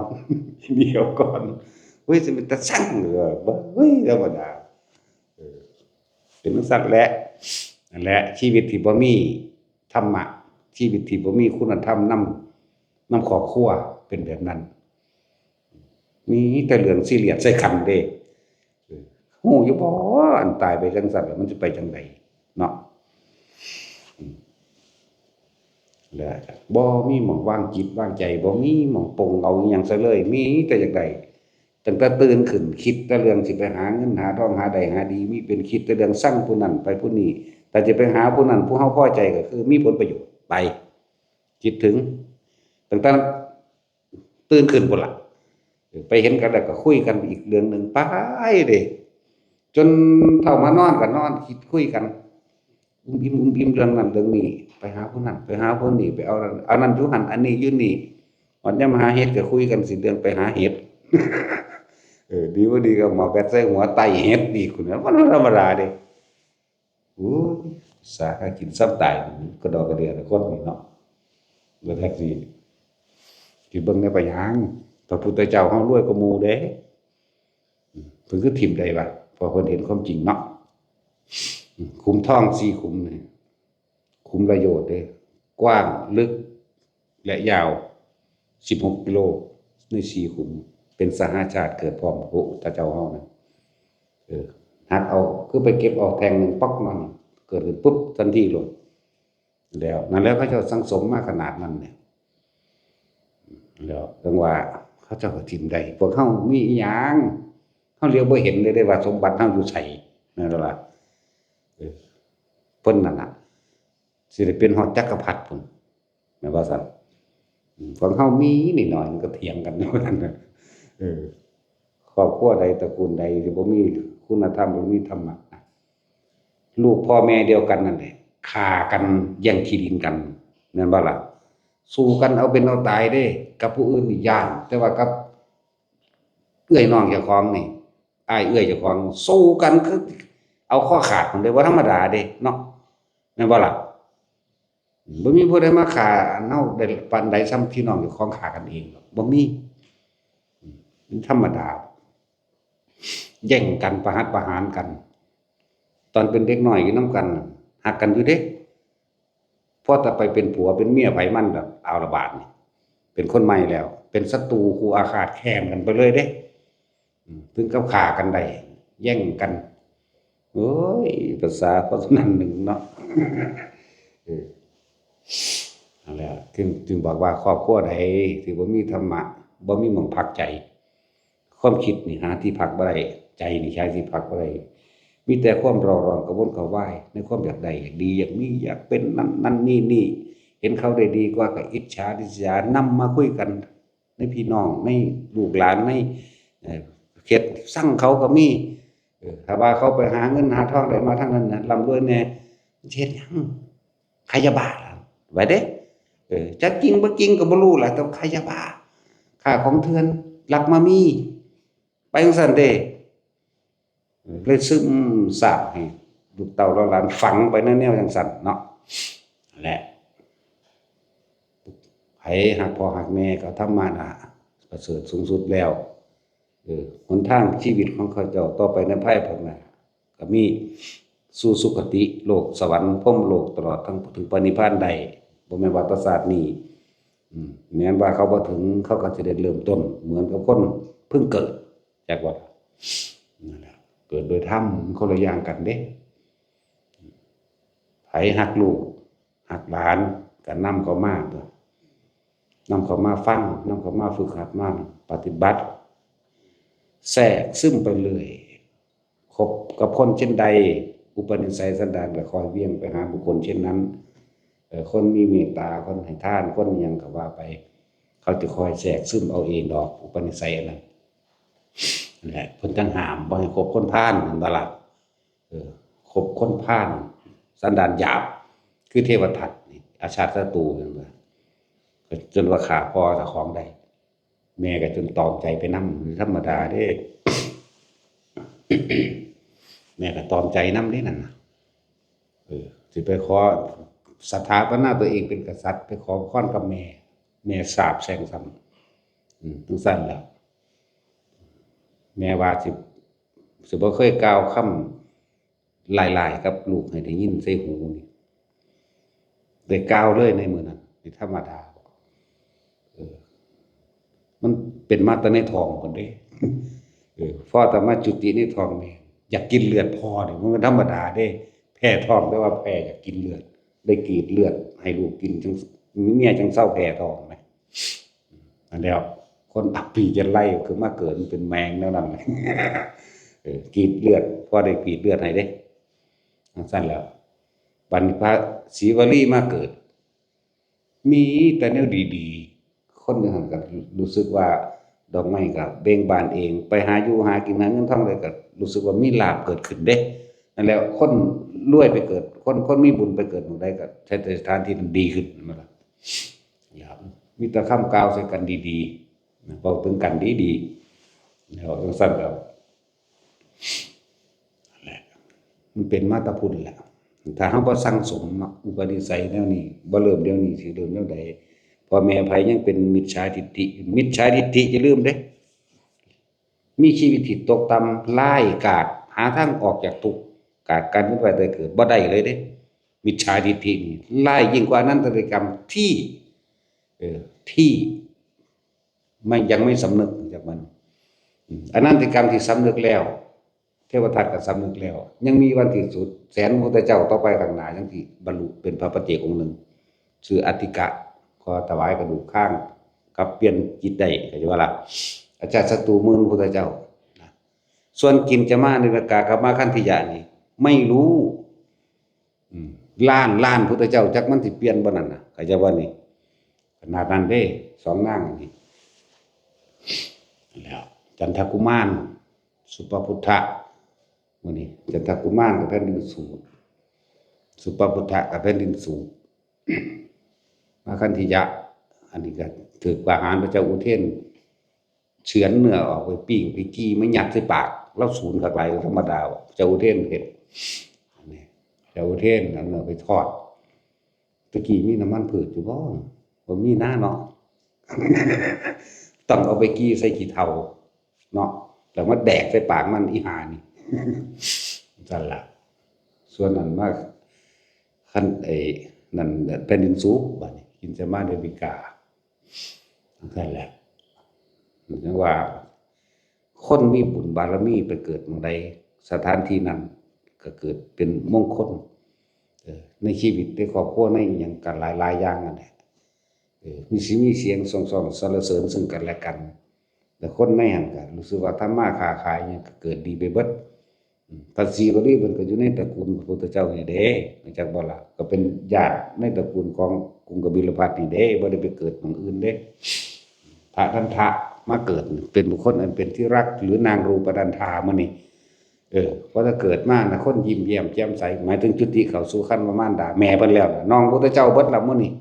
อีนี่เอาก่อนเฮ้ยสิเป็นตาสั่งบ่เฮ้ยธรรมดาเป็นจังซั่นแหละนั่นแหละชีวิตที่บ่มีธรรมะชีวิตที่บ่มีคุณธรรมนำครอบครัวเป็นแบบนั้นมีแต่เรื่องซีเรียสใส่กันเด้ฮู้อยู่บ่อันตายไปจังซั่นแล้วมันสิไปจังไดเนาะแล้วบ่มีหม้องวางจิตวางใจบ่มีหม้องปลงเอาอิหยังซะเลยมีแต่จังไดตั้งแต่ตื่นขึ้นคิดแต่เรื่องสิไปหาเงินหาทองหาได้หาดีมีเป็นคิดแต่เรื่องสั่งผู้นั้นไปผู้นี้แต่จะไปหาผู้นั้นผู้เฮาพอใจก็คือมีผลประโยชน์ไปคิดถึงตั้งแต่ตื่นขึ้นพุ่นล่ะไปเห็นกันแล้วก็คุยกันอีกเรื่องนึงไปเด้จนเฒ่ามานอนก็นอนคิดคุยกัน อุ้มอิ่มเรื่องนั้นเรื่องนี้ไปหาผู้นั้นไปหาผู้นี้ไปเอานั้นอยู่หั่นอันนี้อยู่นี่ฮอดยามหาเห็ดก็คุยกันสิเรื่องไปหาเห็ดดีบ่ดีก็หมอแปดใส่หัวไต่เห็ดอีกพุ่นน่ะมันบ่ธรรมดาเดะโอ้ยสาหากินซ้ำตายกระดอกกระเดือแต่คนนี่เนาะบ่แท็กซี่สิเบิ่งแนวไปหยังพระพุทธเจ้าเฮารวยกว่าหมู่เด้เพิ่นคือทิ่มได้วะเพราะเพิ่นเห็นความจริงเนาะขุมทอง4ขุมนี่ขุมละโยชน์เด้กว้างลึกและยาว16กิโลใน4ขุมเป็นสหชาติเกิดพร้อมพระพุทธเจ้าเฮานะหักเอาคือไปเก็บเอาแทงหนึงป๊อกมันเกิดขึ้นปุ๊บทันทีเลยแล้วนั่นแล้วเขาเจ้าสังสมมาขนาดนั้นเนี่ยแล้วจังว่าเขาเจ้าก็ทิ่มได้พวกเฮามีอีหยังเฮาเลี้ยวบ่เห็นเลยได้ว่าสมบัติเฮาอยู่ไสนั่นล่ะเพิ่นนั่นน่ะสิได้เป็นฮอดจักรพรรดิพุ่นแม่นบ่ซั่นพวกเฮามีนิดหน่อยมันก็เถียงกันอยู่นั่นน่ะครอบครัวใดตระกูลใดที่บ่มีคุณธรรมบ่มีธรรมะลูกพ่อแม่เดียวกันนั่นแหละฆ่ากันแย่งที่ดินกันแม่นบ่ล่ะสู้กันเอาเป็นเอาตายเด้กับผู้อื่นนี่ย้านแต่ว่ากับเอื้อยน้องเจ้าของนี่อ้ายเอื้อยเจ้าของสู้กันคือเอาข้อขาดมันได้บ่ธรรมดาเด้เนาะแม่นบ่ล่ะบ่มีผู้ใดมาฆ่าเฮาได้ปานใดซ้ำพี่น้องเจ้าของฆ่ากันเองหรอกบ่มีมันธรรมดาแย่งกันประหัตประหารกันตอนเป็นเด็กน้อยอยู่นำกันฮักกันอยู่เด้พอแต่ไปเป็นผัวเป็นเมียไผมันแบบเอาละบาดนี่เป็นคนใหม่แล้วเป็นศัตรูคู่อาฆาตแค้นกันไปเลยเด้ถึงกับฆ่ากันได้แย่งกันโอ้ยภาษาเพราะฉะนั้นหนึ่งเนาะนั่นแหละจึงบอกว่าครอบครัวใดที่บ่มีธรรมะบ่มีหม้องพักใจความคิดนี่หาที่พักบ่ได้ใจนี่ใช้ที่พักบ่ได้มีแต่ความเร่าร้อนกระวนกระวายในความอยากได้อยากดีอยากมีอยากเป็นนั่นนี่เห็นเขาได้ดีกว่าก็อิจฉาริษยานำมาคุยกันในพี่น้องในลูกหลานในเขตสั่งเขาก็มีถ้าว่าเขาไปหาเงินหาทองได้มาทางนั้นน่ะร่ำรวยแน่เฮ็ดหยังใครจะบ้าล่ะไว้เด้จักจริงบ่จริงก็บ่รู้ล่ะแต่ใครจะบ้าค่าของเถื่อนลักมามีไปจังซั่นเด้เลยซึมซาบให้ลูกเต้าหลานฝังไปในแนวจังซั่นเนาะนั่นแหละไผฮักพ่อฮักแม่ก็ธรรมะน่ะประเสริฐสูงสุดแล้วหนทางชีวิตของเขาเจ้าต่อไปในภายภาคหน้าก็มีสู่สุคติโลกสวรรค์พรหมโลกตลอดทั้งถึงปณิพพานได้บ่แม่นว่าแตศาสตร์นี้แม้นว่าเขาบ่ถึงเขาก็สิได้เริ่มต้นเหมือนกับคนเพิ่งเกิดจักว่านั่นแหละเกิดโดยธรรมคนละอย่างกันเด้ไผฮักลูกฮักหลานก็นำเขามาตัวนำเขามาฟังนำเขามาฝึกหัดมาปฏิบัติแทรกซึมไปเลยคบกับคนเช่นใดอุปนิสัยสันดานก็คอยเวียงไปหาบุคคลเช่นนั้นคนมีเมตตาคนให้ทานคนหยังก็ว่าไปเขาจะคอยแทรกซึมเอาเองดอกอุปนิสัยอันนั้นแหละเพิ่นจังห้ามบ่ให้คบคนพาลนั่นบ่ล่ะคบคนพาลสันดานหยาบคือเทวทัตนี่อาชาติศัตรูนั่นว่าจนว่าฆ่าพ่อเจ้าของได้แม่ก็จนตอมใจไปนำธรรมดาเด้ แม่ก็ตอมใจนำเด้นั่นน่ะสิไปขอสถาปนาตัวเองเป็นกษัตริย์ไปขอพรกับแม่สาปแช่งซ้ำจังซั่นแล้วแม่ว่าสิบ่เคยกล่าวคำหลายๆกับลูกให้ได้ยินใส่หูนี่ได้กล่าวเลยในมื้อนั้นนี่ธรรมดามันเป็นมาแต่ในท้องพุ่นเด้พ่อแต่มาจุติในท้องแม่อยากกินเลือดพ่อนี่มันธรรมดาเด้แพ้ท้องแต่ว่าแพ้อยากกินเลือดได้กรีดเลือดให้ลูกกินจังเมียจังเศร้าแพ้ท้องแหมอันแล้วคนอับปีจะไล่คือมาเกิดเป็นแมงแล้วนั่นแหละกรีดเลือดพ่อได้กรีดเลือดให้เด้สั้นแล้วบัดนี้พระศรีวลีมาเกิดมีแต่แนวดีๆคนนึงก็รู้สึกว่าดอกไม้ก็เบ่งบานเองไปหาอยู่หากินหาเงินทองเลยก็รู้สึกว่ามีลาภเกิดขึ้นเด้ นั่นแหละคนรวยไปเกิดคนมีบุญไปเกิดหมู่ใดก็ใช้สถานที่มันดีขึ้นมาล่ะครับมีแต่คำกล่าวใส่กันดีๆเว้าถึงกันดีๆแล้วจังซั่นแล้วนั่นแหละมันเป็นมาแตาพุทธแหละถ้าเฮาบ่สั่งสมอุปนิสัยแนวนี้บ่เริ่มเดี๋ยวนี้สิเริ่มแนวใดพ่อแม่ไผยังเป็นมิจฉาทิฏฐิอย่าลืมเด้มีชีวิตที่ตกต่ำร้ายกาจหาทางออกจากทุกข์กาจการเวียนว่ายตายเกิดบ่ได้เลยเด้มิจฉาทิฏฐินี่ร้ายยิ่งกว่าอนันตริยกรรมที่ที่ยังไม่สำนึกจากมันอนันตริยกรรมที่สำนึกแล้วเทวทัตก็สำนึกแล้วยังมีวันที่สุดแสนพระพุทธเจ้าต่อไปข้างหน้าจังสิบรรลุเป็นพระปัจเจกองค์หนึ่งชื่ออติกะขอถวายกระดูกข้างกับเปลี่ยนจิตได้ก็จะว่าล่ะอาจารย์ศัตรูมือพระพุทธเจ้าส่วนกินจะมาในประกากับมาคันธิยะนี่ไม่รู้ล้านพุทธเจ้าจักมันสิเปลี่ยนบ่นั่นน่ะก็จะว่านี่ขนาดนั้นเด้สองนางนี่แล้วจันทกุมารสุปพุทธะมื้อนี้จันทกุมารกับแผ่นดินสูงสุปพุทธะกับแผ่นดินสูงมาคันธิยะอันนี้ก็ถูกประหารพระเจ้าอุเทนเฉือนเนื้อออกไปปิ้งไปจี้ไม่ยัดใส่ปากแล้วสูญคักหลายธรรมดาเจ้าอุเทนเฮ็ดนี่เจ้าอุเทนเอาเนื้อไปทอดตะกี้มีน้ำมันพืชอยู่บ่มีหน้าเนาะ ต้องเอาไปกี้ใส่ขี้เถ้าเนาะแล้วมาแดกใส่ปากมันอีหานี่ นั่นล่ะส่วนนั้นมากคันนั่นเป็นดินสูบบัดนี้กินจะมาเดบิกานั่นแหละจังว่าคนมีบุญบารมีไปเกิดเมื่อใดสถานที่นั้นก็เกิดเป็นมงคลในชีวิตในครอบครัวในหยังกันหลายอย่างนั่นแหละมีเสียงส่องสรรเสริญซึ่งกันและกันแต่คนในหันก็รู้สึกว่าทำมาค้าขายหยังก็เกิดดีไปเบิดภาษีก็ดีเพิ่นก็อยู่ในตระกูลพระพุทธเจ้านี่เด้จักบ่ล่ะก็เป็นญาติในตระกูลของกรุงกบิลพัสนี่เด้บ่ได้ไปเกิดเมืองอื่นเด้พระทันทะมาเกิดเป็นบุคคลอันเป็นที่รักหรือนางรูปดันธามื้อนี้เพราะถ้าเกิดมานะคนยิ้มแย้มแจ่มใสหมายถึงจุติเข้าสู่ขั้นมารดาแม่เพิ่นแล้วน้องพระพุทธเจ้าเบิดแล้วมื้อนี้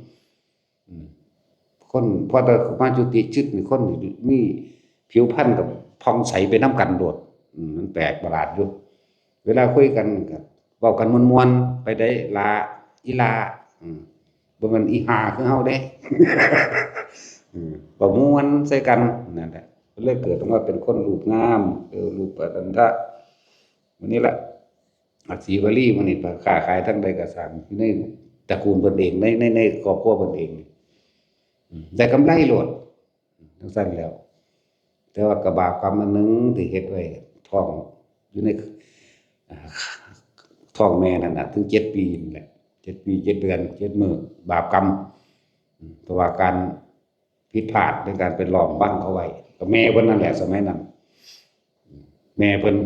คนพอถ้ามาจุติชึดนี่คนมีผิวพรรณกับผ่องใสไปนำกันโดดมันแปลกประหลาดอยู่เวลาคุยกันก็เว้ากันม่วนๆไปได้ลาอีลาบ่แม่นอีหาคือเฮาเด้ บ่ม่วนใส่กันนั่นแหละเลยเกิดออกมาเป็นคนรูปงามรูปปันทะวันนี้แหละอักษีวลีมื้อนี้ค้าขายทั้งใดก็สร้างอยู่ในตระกูลเพิ่นเองในครอบครัวเพิ่นเองได้กำไรโลดจังซั่นแล้วแต่ว่ากะบาปกรรมอันหนึงที่เฮ็ดไว้ท้องอยู่ในท้องแม่นั่นน่ะถึง7ปีนั่นแหละ7ปี7เดือน7มื้อบาปกรรมเพราะว่าการผิดพลาดในการไปหลอมบั้งเขาไว้ก็แม่เพิ่นนั่นแหละสมัยนั้นแม่เพิ่น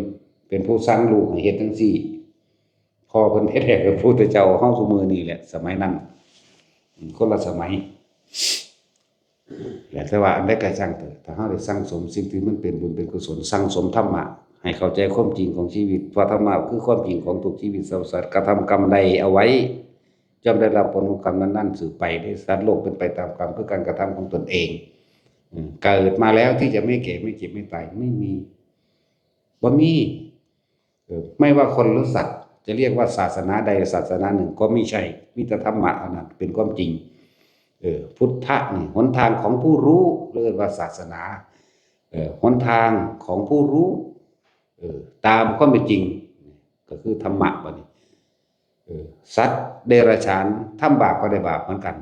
เป็นผู้สั่งลูกให้เฮ็ดจังซี่พ่อเพิ่นแท้ๆก็พระพุทธเจ้าเฮาซุมื้อนี้แหละสมัยนั้นคนละสมัยแต่ว่าอันใดก็ช่างเถอะถ้าเฮาได้สั่งสมสิ่งที่มันเป็นบุญเป็นกุศลสั่งสมธรรมะให้เข้าใจความจริงของชีวิตเพราะธรรมะคือความจริงของทุกชีวิตสรรพสัตว์กระทำกรรมใดเอาไว้ย่อมได้รับผลของกรรมนั้นๆสืบไปได้สัตว์โลกเป็นไปตามกรรมคือการกระทำของตนเองเกิดมาแล้วที่จะไม่แก่ไม่เจ็บไม่ตายไม่มีบ่มีไม่ว่าคนหรือสัตว์จะเรียกว่าศาสนาใดศาสนาหนึ่งก็ไม่ใช่มีแต่ธรรมะเท่านั้นเป็นความจริงพุทธะนี่หนทางของผู้รู้เรียกว่าศาสนาหนทางของผู้รู้ตามความเป็นจริงก็คือธรรมะบัดนี้สัตว์เดรัจฉานทำบาปก็ได้บาปเหมือนกัน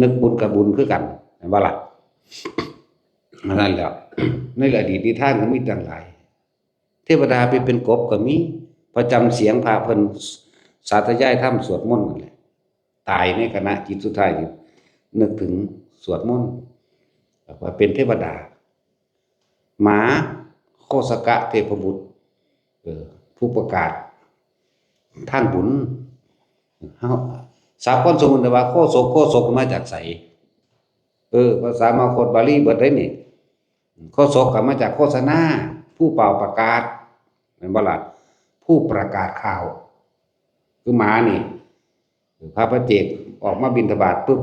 นึกบุญกับบุญคือกันเห็นบ่ล่ะนั่นแหละในอดีตนิทานก็มีต่างหลายเทวดาไปเป็นกบก็มีพอจำเสียงพระเพิ่นสาธยายธรรมสวดมนต์นั่นแหละตายในขณะจิตสุดท้ายนึกถึงสวดมนต์ว่าเป็นเทวดาหมาโคสกะเทพบุตรผู้ประกาศท่านบุญเฮาสากลสมมุติว่าโคศกมาจากไสภาษามาคตบาลีเบิดได้นี่โคศกก็มาจากโฆษณาผู้เป่าประกาศแม่นบ่ล่ะผ ผู้ประกาศข่าวคือหมานี่พระเจกออกมาบิณฑบาตปุ๊บ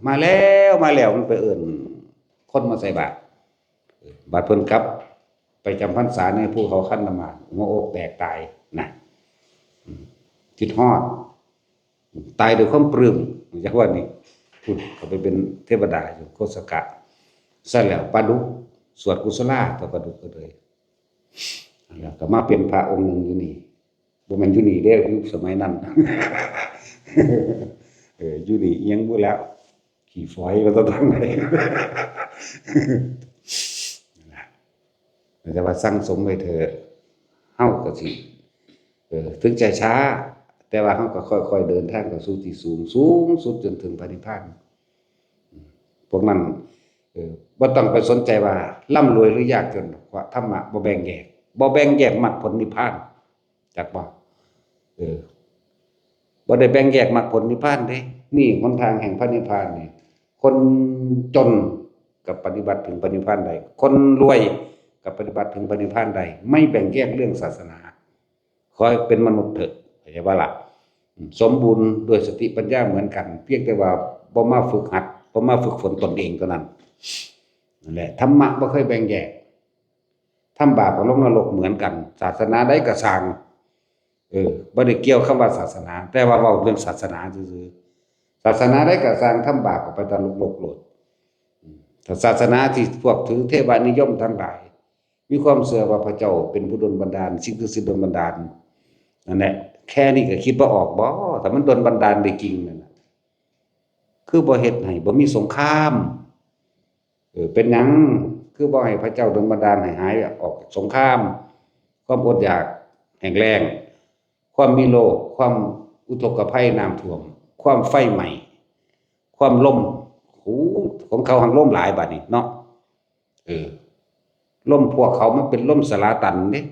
มาแล้วมันไปเอิ้นคนมาใส่บาตรบาดเพิ่นกลับไปจำพรรษาในภูเขาคันธมาศหัวอกแตกตายนะคิดฮอดตายด้วยความปลื้มจากว่านี่พุ่นเขาไปเป็นเทวดาอยู่โคสกะซะแล้วปลาดุกสวดกุศลาต่อปลาดุกก็เลยแล้วก็มาเป็นพระองค์หนึ่งอยู่นี่บ่แม่นอยู่นี่เด้อยุคสมัยนั้นอยู่นี่ยังบ่แล้วขี้ฝอยว่าต้องไหนแต่ว่าสั่งสมไว้เถอะเฮาก็สิถึงใจช้าแต่ว่าเฮาก็ค่อยๆเดินทางเข้าสู่ที่สูงสุดจนถึงพระนิพพานพวกนั้นบ่ต้องไปสนใจว่าร่ำรวยหรือยากจนว่าธรรมะบ่แบ่งแยกมรรคผลนิพพานจักบ่บ่ได้แบ่งแยกมรรคผลนิพพานเด้นี่หนทางแห่งพระนิพพานนี่คนจนกับปฏิบัติถึงพระนิพพานใดคนรวยกับปฏิบัติถึงพระนิพพานใดไม่แบ่งแยกเรื่องศาสนาขอให้เป็นมนุษย์เถอะเข้าใจบ่ล่ะสมบูรณ์ด้วยสติปัญญาเหมือนกันเพียงแต่ว่าบ่มาฝึกหัดบ่มาฝึกฝนตนเองเท่านั้นนั่นแหละธรรมะบ่เคยแบ่งแยกทำบาปกับลงนรกเหมือนกันศาสนาใดก็สร้างบ่ได้เกี่ยวคำว่าศาสนาแต่ว่าเว้าเรื่องศาสนาซื่อๆศาสนาใดก็สร้างทำบาปก็ไปตามโลกโลดถ้าศาสนาที่พวกถือเทวานิยมทั้งหลายมีความเชื่อว่าพระเจ้าเป็นผู้ดลบันดาลสิ่งศักดิ์สิทธิ์ดลบันดาลนั่นแหละแค่นี้ก็คิดบ่ออกบ่ถ้ามันดลบันดาลได้จริงนั่นน่ะคือบ่เฮ็ดให้บ่มีสงครามเป็นหยังคือบ่ให้พระเจ้าดลบันดาลให้หายออกจากสงครามความอดอยากแห้งแล้งความมีโรคความอุทกภัยน้ำท่วมความไฟไหม้ความล่มของเขาหังล่มหลายบัดนี้เนาะล่มพวกเขามันเป็นล่มสลาตันเด้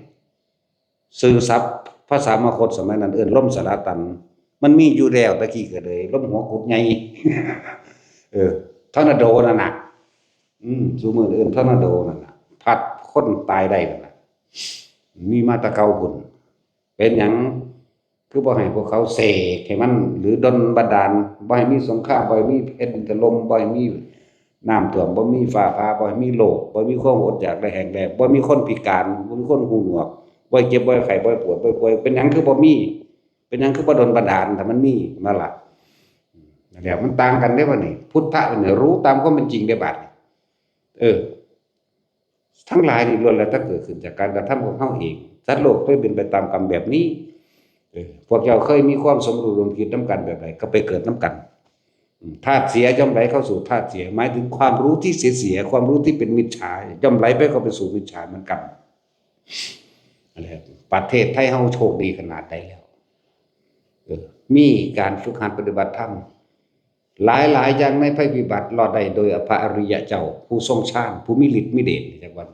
สื่อศัพท์ภาษามคธสมัยนั้นล่มสลาตันมันมีอยู่แล้วตะกี้ก็เลยล่มหัวกุดใหญ่ทอร์นาโดนั่นน่ะซุมื้อทอร์นาโดนั่นน่ะพัดคนตายได้นั่นน่ะมีมาแตะเก่าพุ่นเป็นหยังคือบ่ให้พวกเขาเสกให้มันหรือดลบันดาลบ่ให้มีสงครามบ่ให้มีแผ่นดินถล่มบ่ให้มีน้ำท่วมบ่มีฟ้าผ่าบ่ให้มีโรคบ่มีความอดอยากและแห้งแล้งบ่มีคนพิการบ่มีคนหูหนวกบ่เจ็บบ่ไข้บ่ปวดบ่ป่วยเป็นหยังคือบ่มีเป็นหยังคือบ่ดลบันดาลถ้ามันมีนั่นล่ะนั่นแหละมันต่างกันเด้อว่านี่พุทธะเนี่ยรู้ตามความเป็นจริงได้บัดทั้งหลายนี่ล้วนแล้วแต่เกิดขึ้นจากการกระทำของเฮาเองสัตว์โลกเคยเป็นไปตามกรรมแบบนี้พวกเจ้าเคยมีความสมรู้ร่วมคิดนำกันแบบใดก็ไปเกิดนำกันธาตุเสียย่อมไหลเข้าสู่ธาตุเสียหมายถึงความรู้ที่เสียความรู้ที่เป็นมิจฉาย่อมไหลไปเข้าไปสู่มิจฉาเหมือนกันอะไรประเทศไทยเฮาโชคดีขนาดใดแล้วมีการฝึกหัดปฏิบัติธรรมหลายอย่างในภัยพิบัติรอดได้โดยพระอริยเจ้าผู้ทรงฌานผู้มีฤทธิ์มีเดชจักวัน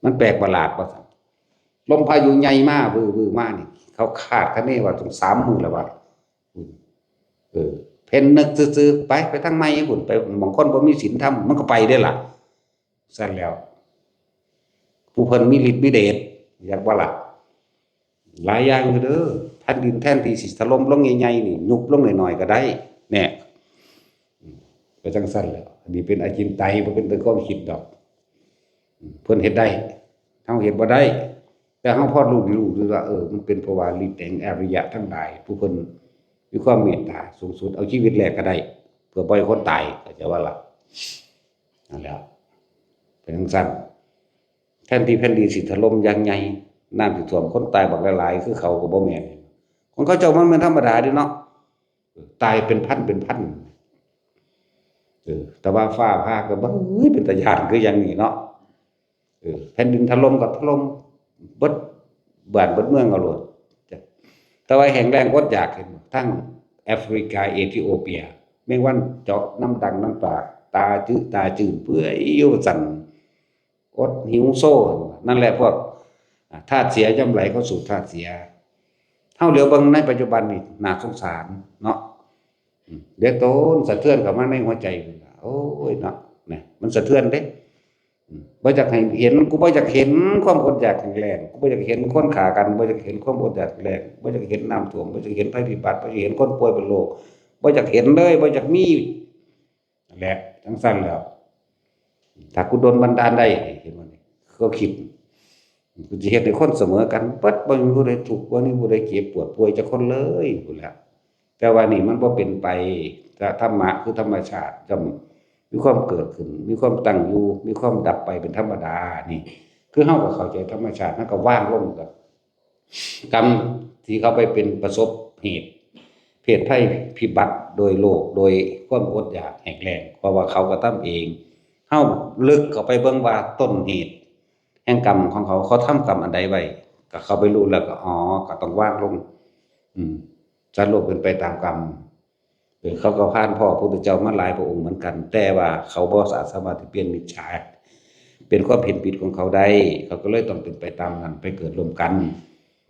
มันแปลกประหลาดว่าซั่นลมพายุใหญ่มากวือๆมานี่เขาคาดคะเนว่าต้อง3มื้อแล้วว่าเพิ่นนึกซื่อๆไปทางใหม่พุ่นไปบางคนบ่มีศีลธรรมมันก็ไปได้ล่ะซั่นแล้วผู้เพิ่นมีฤทธิ์มีเดชอยากว่าล่ะหลายอย่างอยู่เด้อแผ่นดินแทนที่สิถล่มลงใหญ่ๆนี่ยุบลงหน่อยๆก็ได้แน่ไปจังซั่นแล้วอันนี้เป็นอจินไตยบ่เป็นแต่ความคิดดอกเพิ่นเฮ็ดได้เฮาเฮ็ดบ่ได้แต่เฮาพอรู้อยู่ว่ามันเป็นเพราะว่าฤทธิ์แห่งอริยะทั้งหลายผู้เพิ่นมีความเมตตาสูงสุดเอาชีวิตแลกก็ได้เพื่อบ่ให้คนตายเข้าใจว่าล่ะนั่นแหละเป็นจังซั่นแทนที่แผ่นดินสิถล่มอย่างใหญ่น้ำสิท่วมคนตายบักหลายๆคือเขาก็บ่แม่นของเขาเจ้ามันเป็นธรรมดาเด้เนาะตายเป็นพันแต่ว่าฟ้าผ่าก็บ่เป็นตาย้านคืออย่างนี้เนาะแผ่นดินถล่มก็ถล่มเบิดบ้านเบิดเมืองเอาโลดแต่ว่าแห้งแล้งอดอยากเห็นทั้งแอฟริกาเอธิโอเปียแม่งวันเจาะน้ำดังน้ำปากตาจืดเปื่อยอยู่สั่นอดหิวโซ่นั่นแหละพวกธาตุเสียย่อมไหลเข้าสู่ธาตุเสียเฮาเหลียวเบิ่งในปัจจุบันนี่น่าสงสารเนาะเดี๋ยวโตนสะเทือนเข้ามาในหัวใจโอ้ยเนาะนี่มันสะเทือนเด้ บ่อยากให้เห็นกูบ่อยากเห็นความอดอยากแข็งแรงกูบ่อยากเห็นคนฆ่ากันบ่อยากเห็นความอดอยากแข็งแรงบ่อยากเห็นน้ำท่วมบ่อยากเห็นภัยพิบัติบ่อยากเห็นคนป่วยเป็นโรคบ่อยากเห็นเลยบ่อยากมีนั่นแหละจังซั่นแล้วถ้ากูโดนบันดาลได้เห็นบ่นี่เขาคิดกูสิเฮ็ดให้คนเสมอกันเบิดบ่มีผู้ใดทุกข์บ่มีผู้ใดเจ็บปวดป่วยจักคนเลยพู้นแหล้วแต่ว่านี่มันบ่เป็นไปถ้าธรรมะคือธรรมชาติย่อมมีความเกิดขึ้นมีความตั้งอยู่มีความดับไปเป็นธรรมดานี่คือเฮาก็เข้าใจธรรมชาติมันก็ว่างลงกับกรรมที่เขาไปเป็นประสบเหตุเพศภัยพิบัติโดยโลกโดยความอดอยากแห้งแล้งเพราะว่าเขากระทำเองเฮาลึกเข้าไปเบิ่งว่าต้นเหตุแห่งกรรมของเขาทำกรรมอันใดไว้ก็เข้าไปรู้แล้วก็อ๋อก็ต้องว่างลงสัตว์โลกเป็นไปตามกรรมเขาก็ผ่านพ่อพระพุทธเจ้ามาหลายพระองค์เหมือนกันแต่ว่าเขาบ่สามารถที่เปลี่ยนมิจฉาเป็นความเห็นผิดของเขาได้เขาก็เลยต้องเป็นไปตามนั้นไปเกิดร่วมกัน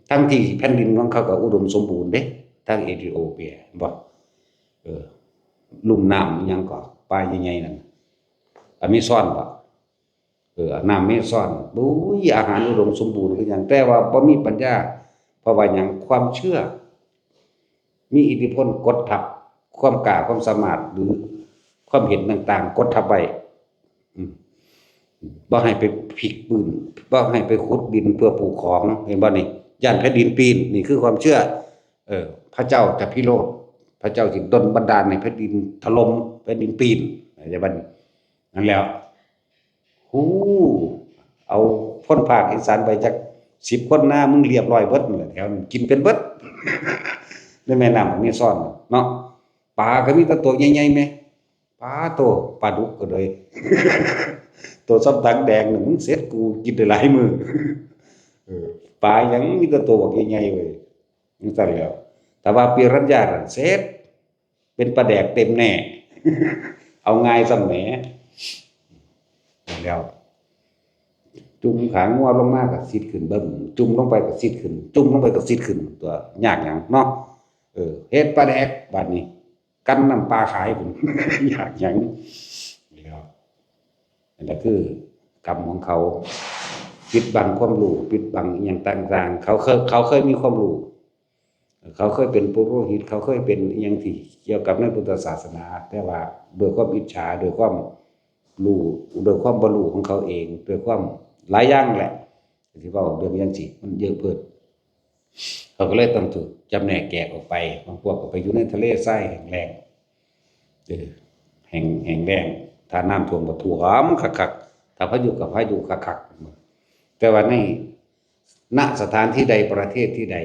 ทั้งที่แผ่นดินของเขาก็อุดมสมบูรณ์เด้ทั้งเอธิโอเปียบ่ลุ่มน้ำอิหยังก็ป่าใหญ่ๆนั่นอเมซอนบ่น้ำเมซอนบุ้ยอาหารอุดมสมบูรณ์คือหยังแต่ว่าบ่มีปัญญาเพราะว่าหยังความเชื่อมีอิทธิพลกดทับความกล้าความสามารถหรือความเห็นต่างๆกดทับไว้บ่ให้ไปพลิกปืนบ่ให้ไปขุดดินเพื่อปลูกของเห็นบ่นี่ย่านแผ่นดินปีนนี่คือความเชื่อพระเจ้าจะพิโรธพระเจ้าสิดลบันดาลให้แผ่นดินถล่มแผ่นดินปีนจะบัดนั่นแล้วเอาพ้นภาคอีสานไปจัก10คนหน้ามึงเรียบร้อยเบิดนั่นแหละแถวนั้นกินเป็นเบิดในแม่น้ำมีซ่อนเนาะปลาก็มีแต่ตัวใหญ่ๆแม่ปลาโตปลาดุกก็เลยตัวซ้ำตังแดงน่ะมึงเสร็จกูกินได้หลายมื้อปลายังมีแต่ตัวบักใหญ่ๆเว้ยจังซั่นแล้วแต่ว่าปิรัญญาน่ะเสร็จเป็นปลาแดกเต็มแน่เอาง่ายซ้ำแหมแล้วจุ่มขางัวลงมาก็ซิดขึ้นเบิ่มจุ่มลงไปก็ซิดขึ้นจุ่มลงไปก็ซิดขึ้นตัวยากหยังเนาะเฮ็ดปลาแดกบัดนี้กันน้ำปลาขายพุ่นยากหยังแล้วนั่นแหละคือกรรมของเขาปิดบังความรู้ปิดบังอีหยังต่างๆเขาเคยมีความรู้เขาเคยเป็นปุโรหิตเขาเคยเป็นอีหยังที่เกี่ยวกับในพุทธศาสนาแต่ว่าโดยความอิจฉาโดยความรู้โดยความบ่รู้ของเขาเองโดยความหลายอย่างแหละที่ว่าเรื่องจังซี่มันเยอะเพิ่นเขาก็เลยต้องถูกจำแนกแยกออกไปบางพวกก็ไปอยู่ในทะเลทรายแห้งแล้งแห้งแล้งถ้าน้ำท่วมก็ท่วมคักๆถ้าพายุก็พายุคักๆแต่ว่าในณสถานที่ใดประเทศที่ใด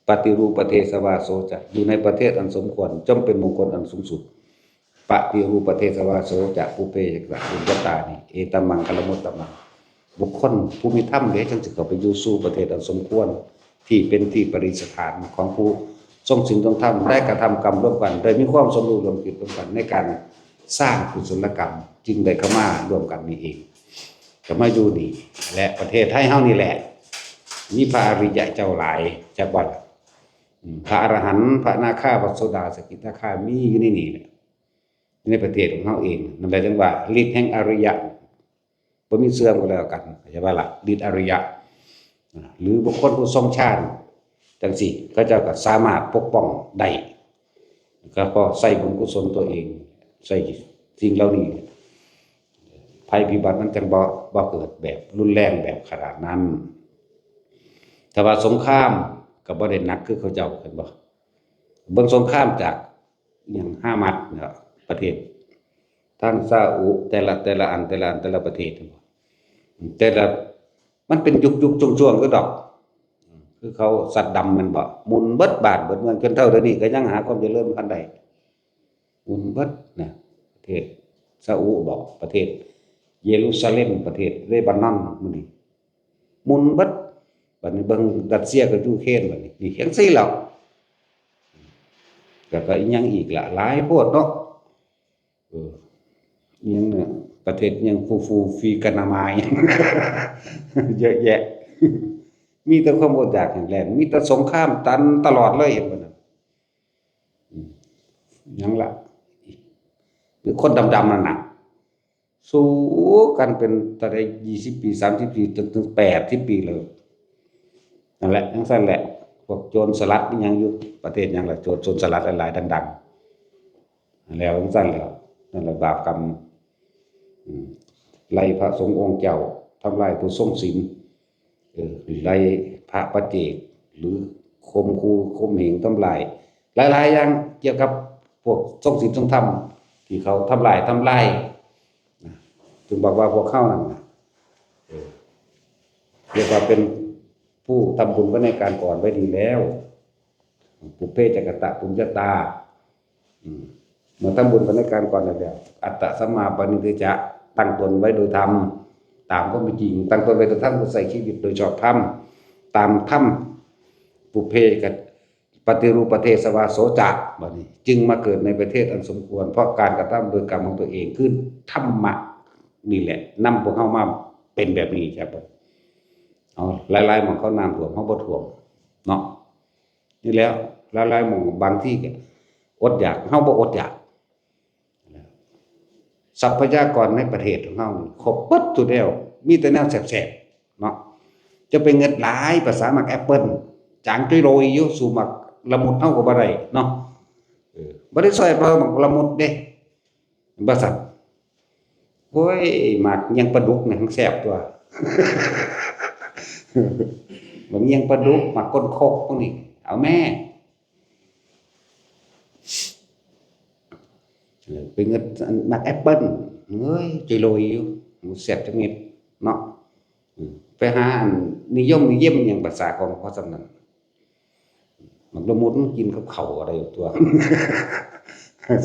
ปฏิรูปประเทศสวาโสจะอยู่ในประเทศอันสมควรจำเป็นมงคลอันสูงสุดปฏิรูปประเทศสวาโสจะปุเพจักขะอุปตานิเอตัมมังคลมุตตมังบุคคลผู้มีธรรมเด้จังสิเข้าไปอยู่สู่ประเทศอันสมควรที่เป็นที่ประดิษฐานของผู้ทรงศีลทรงธรรมได้กระทำกรรมร่วมกันโดยมีความสมรู้ร่วมคิดร่วมกันในการสร้างกุศลกรรมจึงได้เข้ามาร่วมกันนี้เองก็มาอยู่นี่และประเทศไทยเฮานี่แหละมีพระอริยะเจ้าหลายจักวัดพระอรหันต์พระอนาคาพระโสดาสกิทาคามีอยู่ในนี่แหละในประเทศของเฮาเองนั่นแหละจังว่าฤทธิ์แห่งอริยะบ่มีเสื่อมก็แล้วกันใช่ป่ะล่ะฤทธิ์อริยะหรือบุคคลผู้ทรงฌานจังซี่เขาเจ้าก็สามารถปกป้องได้ก็เพราะใส่บุญกุศลตัวเองใส่สิ่งเหล่านี้ภัยพิบัติมันจังบ่เกิดแบบรุนแรงแบบขนาดนั้นแต่ว่าสงครามก็บ่ได้หนักคือเขาเจ้าเห็นบ่เบิ่งสงครามจากหยังฮามัสเนาะประเทศทางซาอุแต่ละอันแต่ละประเทศแต่ละมันเป็นยุคๆช่วงๆคือดอกคือเขาสัตว์ดำมันบ่หมุนเบิดบาดเบิดเมืองจนเท่าเดี๋ยวนี้ก็ยังหาความเจริญบ่ทันได้หมุนเบิดนะประเทศซาอุบ่ประเทศเยรูซาเล็มประเทศเลบานอนมื้อนี้หมุนเบิดบัดนี้เบิ่งรัสเซียกับยูเครนบัดนี้นี่จังซี่แล้วก็อีหยังอีกล่ะหลายโพดเนาะอีหยังเนี่ยประเทศยังฟูฟีกานาไมายเยอะแยะมีแต่ความอดอยากแห้งแล้งมีแต่สงครามตันตลอดเลยเห็นบ่น่ะหยังล่ะคือคนดำๆนั่นน่ะ สู้กันเป็นตะได้20 ปี30 ปีจนถึง80 ปีเลยนั่นแหละจังซั่นแหละพวกโจรสลัดนี่ยังอยู่ประเทศหยังล่ะโจรสลัดหลายๆดังๆแล้วจังซั่นแหล้วนั่นแหละบาปกรรมอืมไล่พระสงฆ์องค์เจ้าทำลายผู้ทรงศีลไล่พระปัจเจกหรือข่มขู่ข่มเหงทำลายหลายๆอย่างเกี่ยวกับพวกทรงศีลทรงธรรมที่เขาทำลายจึงบอกว่าพวกเขานั่นน่ะเรียกว่าเป็นผู้ทำบุญไว้ในการก่อนไว้ดีแล้วปุเพจักกตปุญญาตาเมื่อทำบุญไว้ในการก่อนแล้วอัตตสัมมาปณิทิจะตั้งตนไว้โดยธรรมตามก็ไม่จริงตั้งตนไว้โดยธรรมใส่ชีวิตโดยชอบธรรมตามธรรมปุเพกับปฏิรูปประเทศสวาโสจักบัดนี้จึงมาเกิดในประเทศอันสมควรเพราะการกระทำโดยกรรมของตัวเองคือธรรมะนี่แหละนำพวกเฮามาเป็นแบบนี้ครับเอาหลายๆหม่องเขาน้ำท่วมเฮาบ่ท่วมเนาะนี่แล้วหลายๆหม่องบางที่ก็อดอยากเฮาบ่อดอยากทรัพยากรในประเทศของเฮานี่ครบเบิดทุกแนวมีแต่แนวแสบๆเนาะจะไปเงินหลายภาษามักแอปเปิ้ลจางจุยโรยอยู่สู่มักละมุดเฮาก็บ่ได้เนาะบ่ได้ซอยเพิ่มมักละมุดเด้บ่ซั่นโอ้ยมักยังปลาดุกนี่มันแซ่บตัวบักยังปลาดุกมักก้นคกพวกนี้เอาแม่ไปเงินมักแอปเปิ้ลเอ้ยจุยโรยอยู่แซ่บจังนิดเนาะไปหาอันนิยมนิยมหยังภาษาของเขาซำนั้นมันละมุดมันกินกับข้าวอะไรอยู่ตัว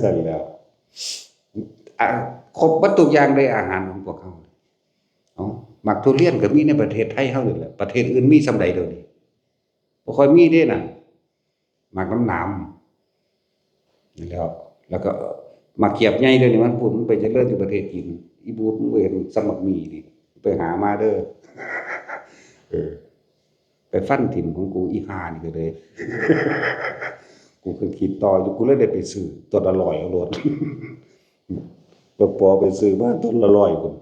ซั่นแล้วครบเบิดทุกอย่างเลยอาหารของพวกเขาเอ้ามักทุเรียนก็มีในประเทศไทยเฮานี่แหละประเทศอื่นมีส่ำใดเดี๋ยวนี้บ่ค่อยมีเด้น่ะมักน้ำหนามนี่แล้วก็มักเขียบใหญ่เดี๋ยวนี้มันพูดมันไปเจริญอยู่ประเทศจีนอีบูดมึงบ่เห็นสมักหมี่นี่ไปหามาเด้อไปฟันถิ่มของกูอีห่านี่ก็เลยกูก็คิดต่ออยู่กูเลยได้ไปซื้อต้นละ100เอาโลดปอไปซื้อมาต้นละ100พุ่น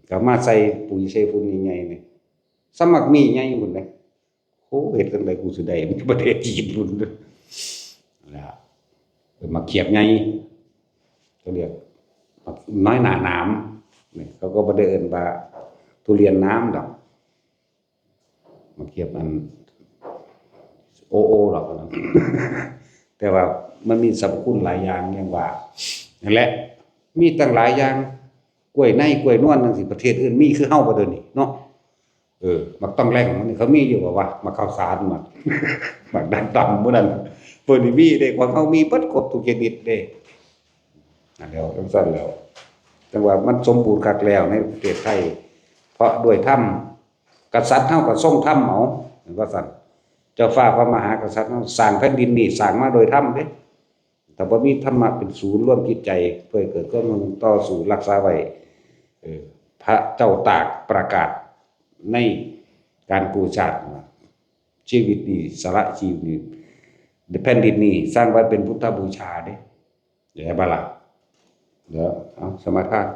ก็มาใส่ปุ๋ยใส่ฝุ่นใหญ่ๆนี่สมักหมี่ใหญ่พุ่นเด้โอ้เฮ็ดจั่งใดกูสิได้มันประเทศจีนพุ่นนั่นล่ะมาเขียบใหญ่เขาเรียกน้อยหนาหนามนี่เขาก็บ่ได้เอิ้นว่าทุเรียนน้ำดอกมาเขียบมันโอดอกนั่นแต่ว่ามันมีสรรพคุณหลายอย่างอย่างว่านั่นแหละมีตั้งหลายอย่างกล้วยในกล้วยนวลจังซี่ประเทศอื่นมีคือเฮาบ่เด้อนี่เนาะมักต้องแรงมันนี่เขามีอยู่บ่วะมักข้าวสารมักดันต่ำมื้อนั้นเพิ่นนี่มีเด้ของเฮามีเบิดครบทุกชนิดเด้นั่นแล้วจังซั่นแล้วจังว่ามันสมบูรณ์คักแล้วในประเทศไทยเพราะด้วยธรรมกษัตริย์เฮาก็ทรงธรรมเอาว่าซั่นเจ้าฟ้าพระมหากษัตริย์เฮาสร้างแผ่นดินนี่สร้างมาโดยธรรมเด้ถ้าบ่มีธรรมะเป็นศูนย์รวมจิตใจเพื่อเกิดความต่อสู้รักษาไว้พระเจ้าตากประกาศในการปูชาติชีวิตนี้สละชีวิตนี้แผ่นดินนี้สร้างไว้เป็นพุทธบูชาเด้เดี๋ยวบ่ล่ะเดี๋ยวเอาสมาทาน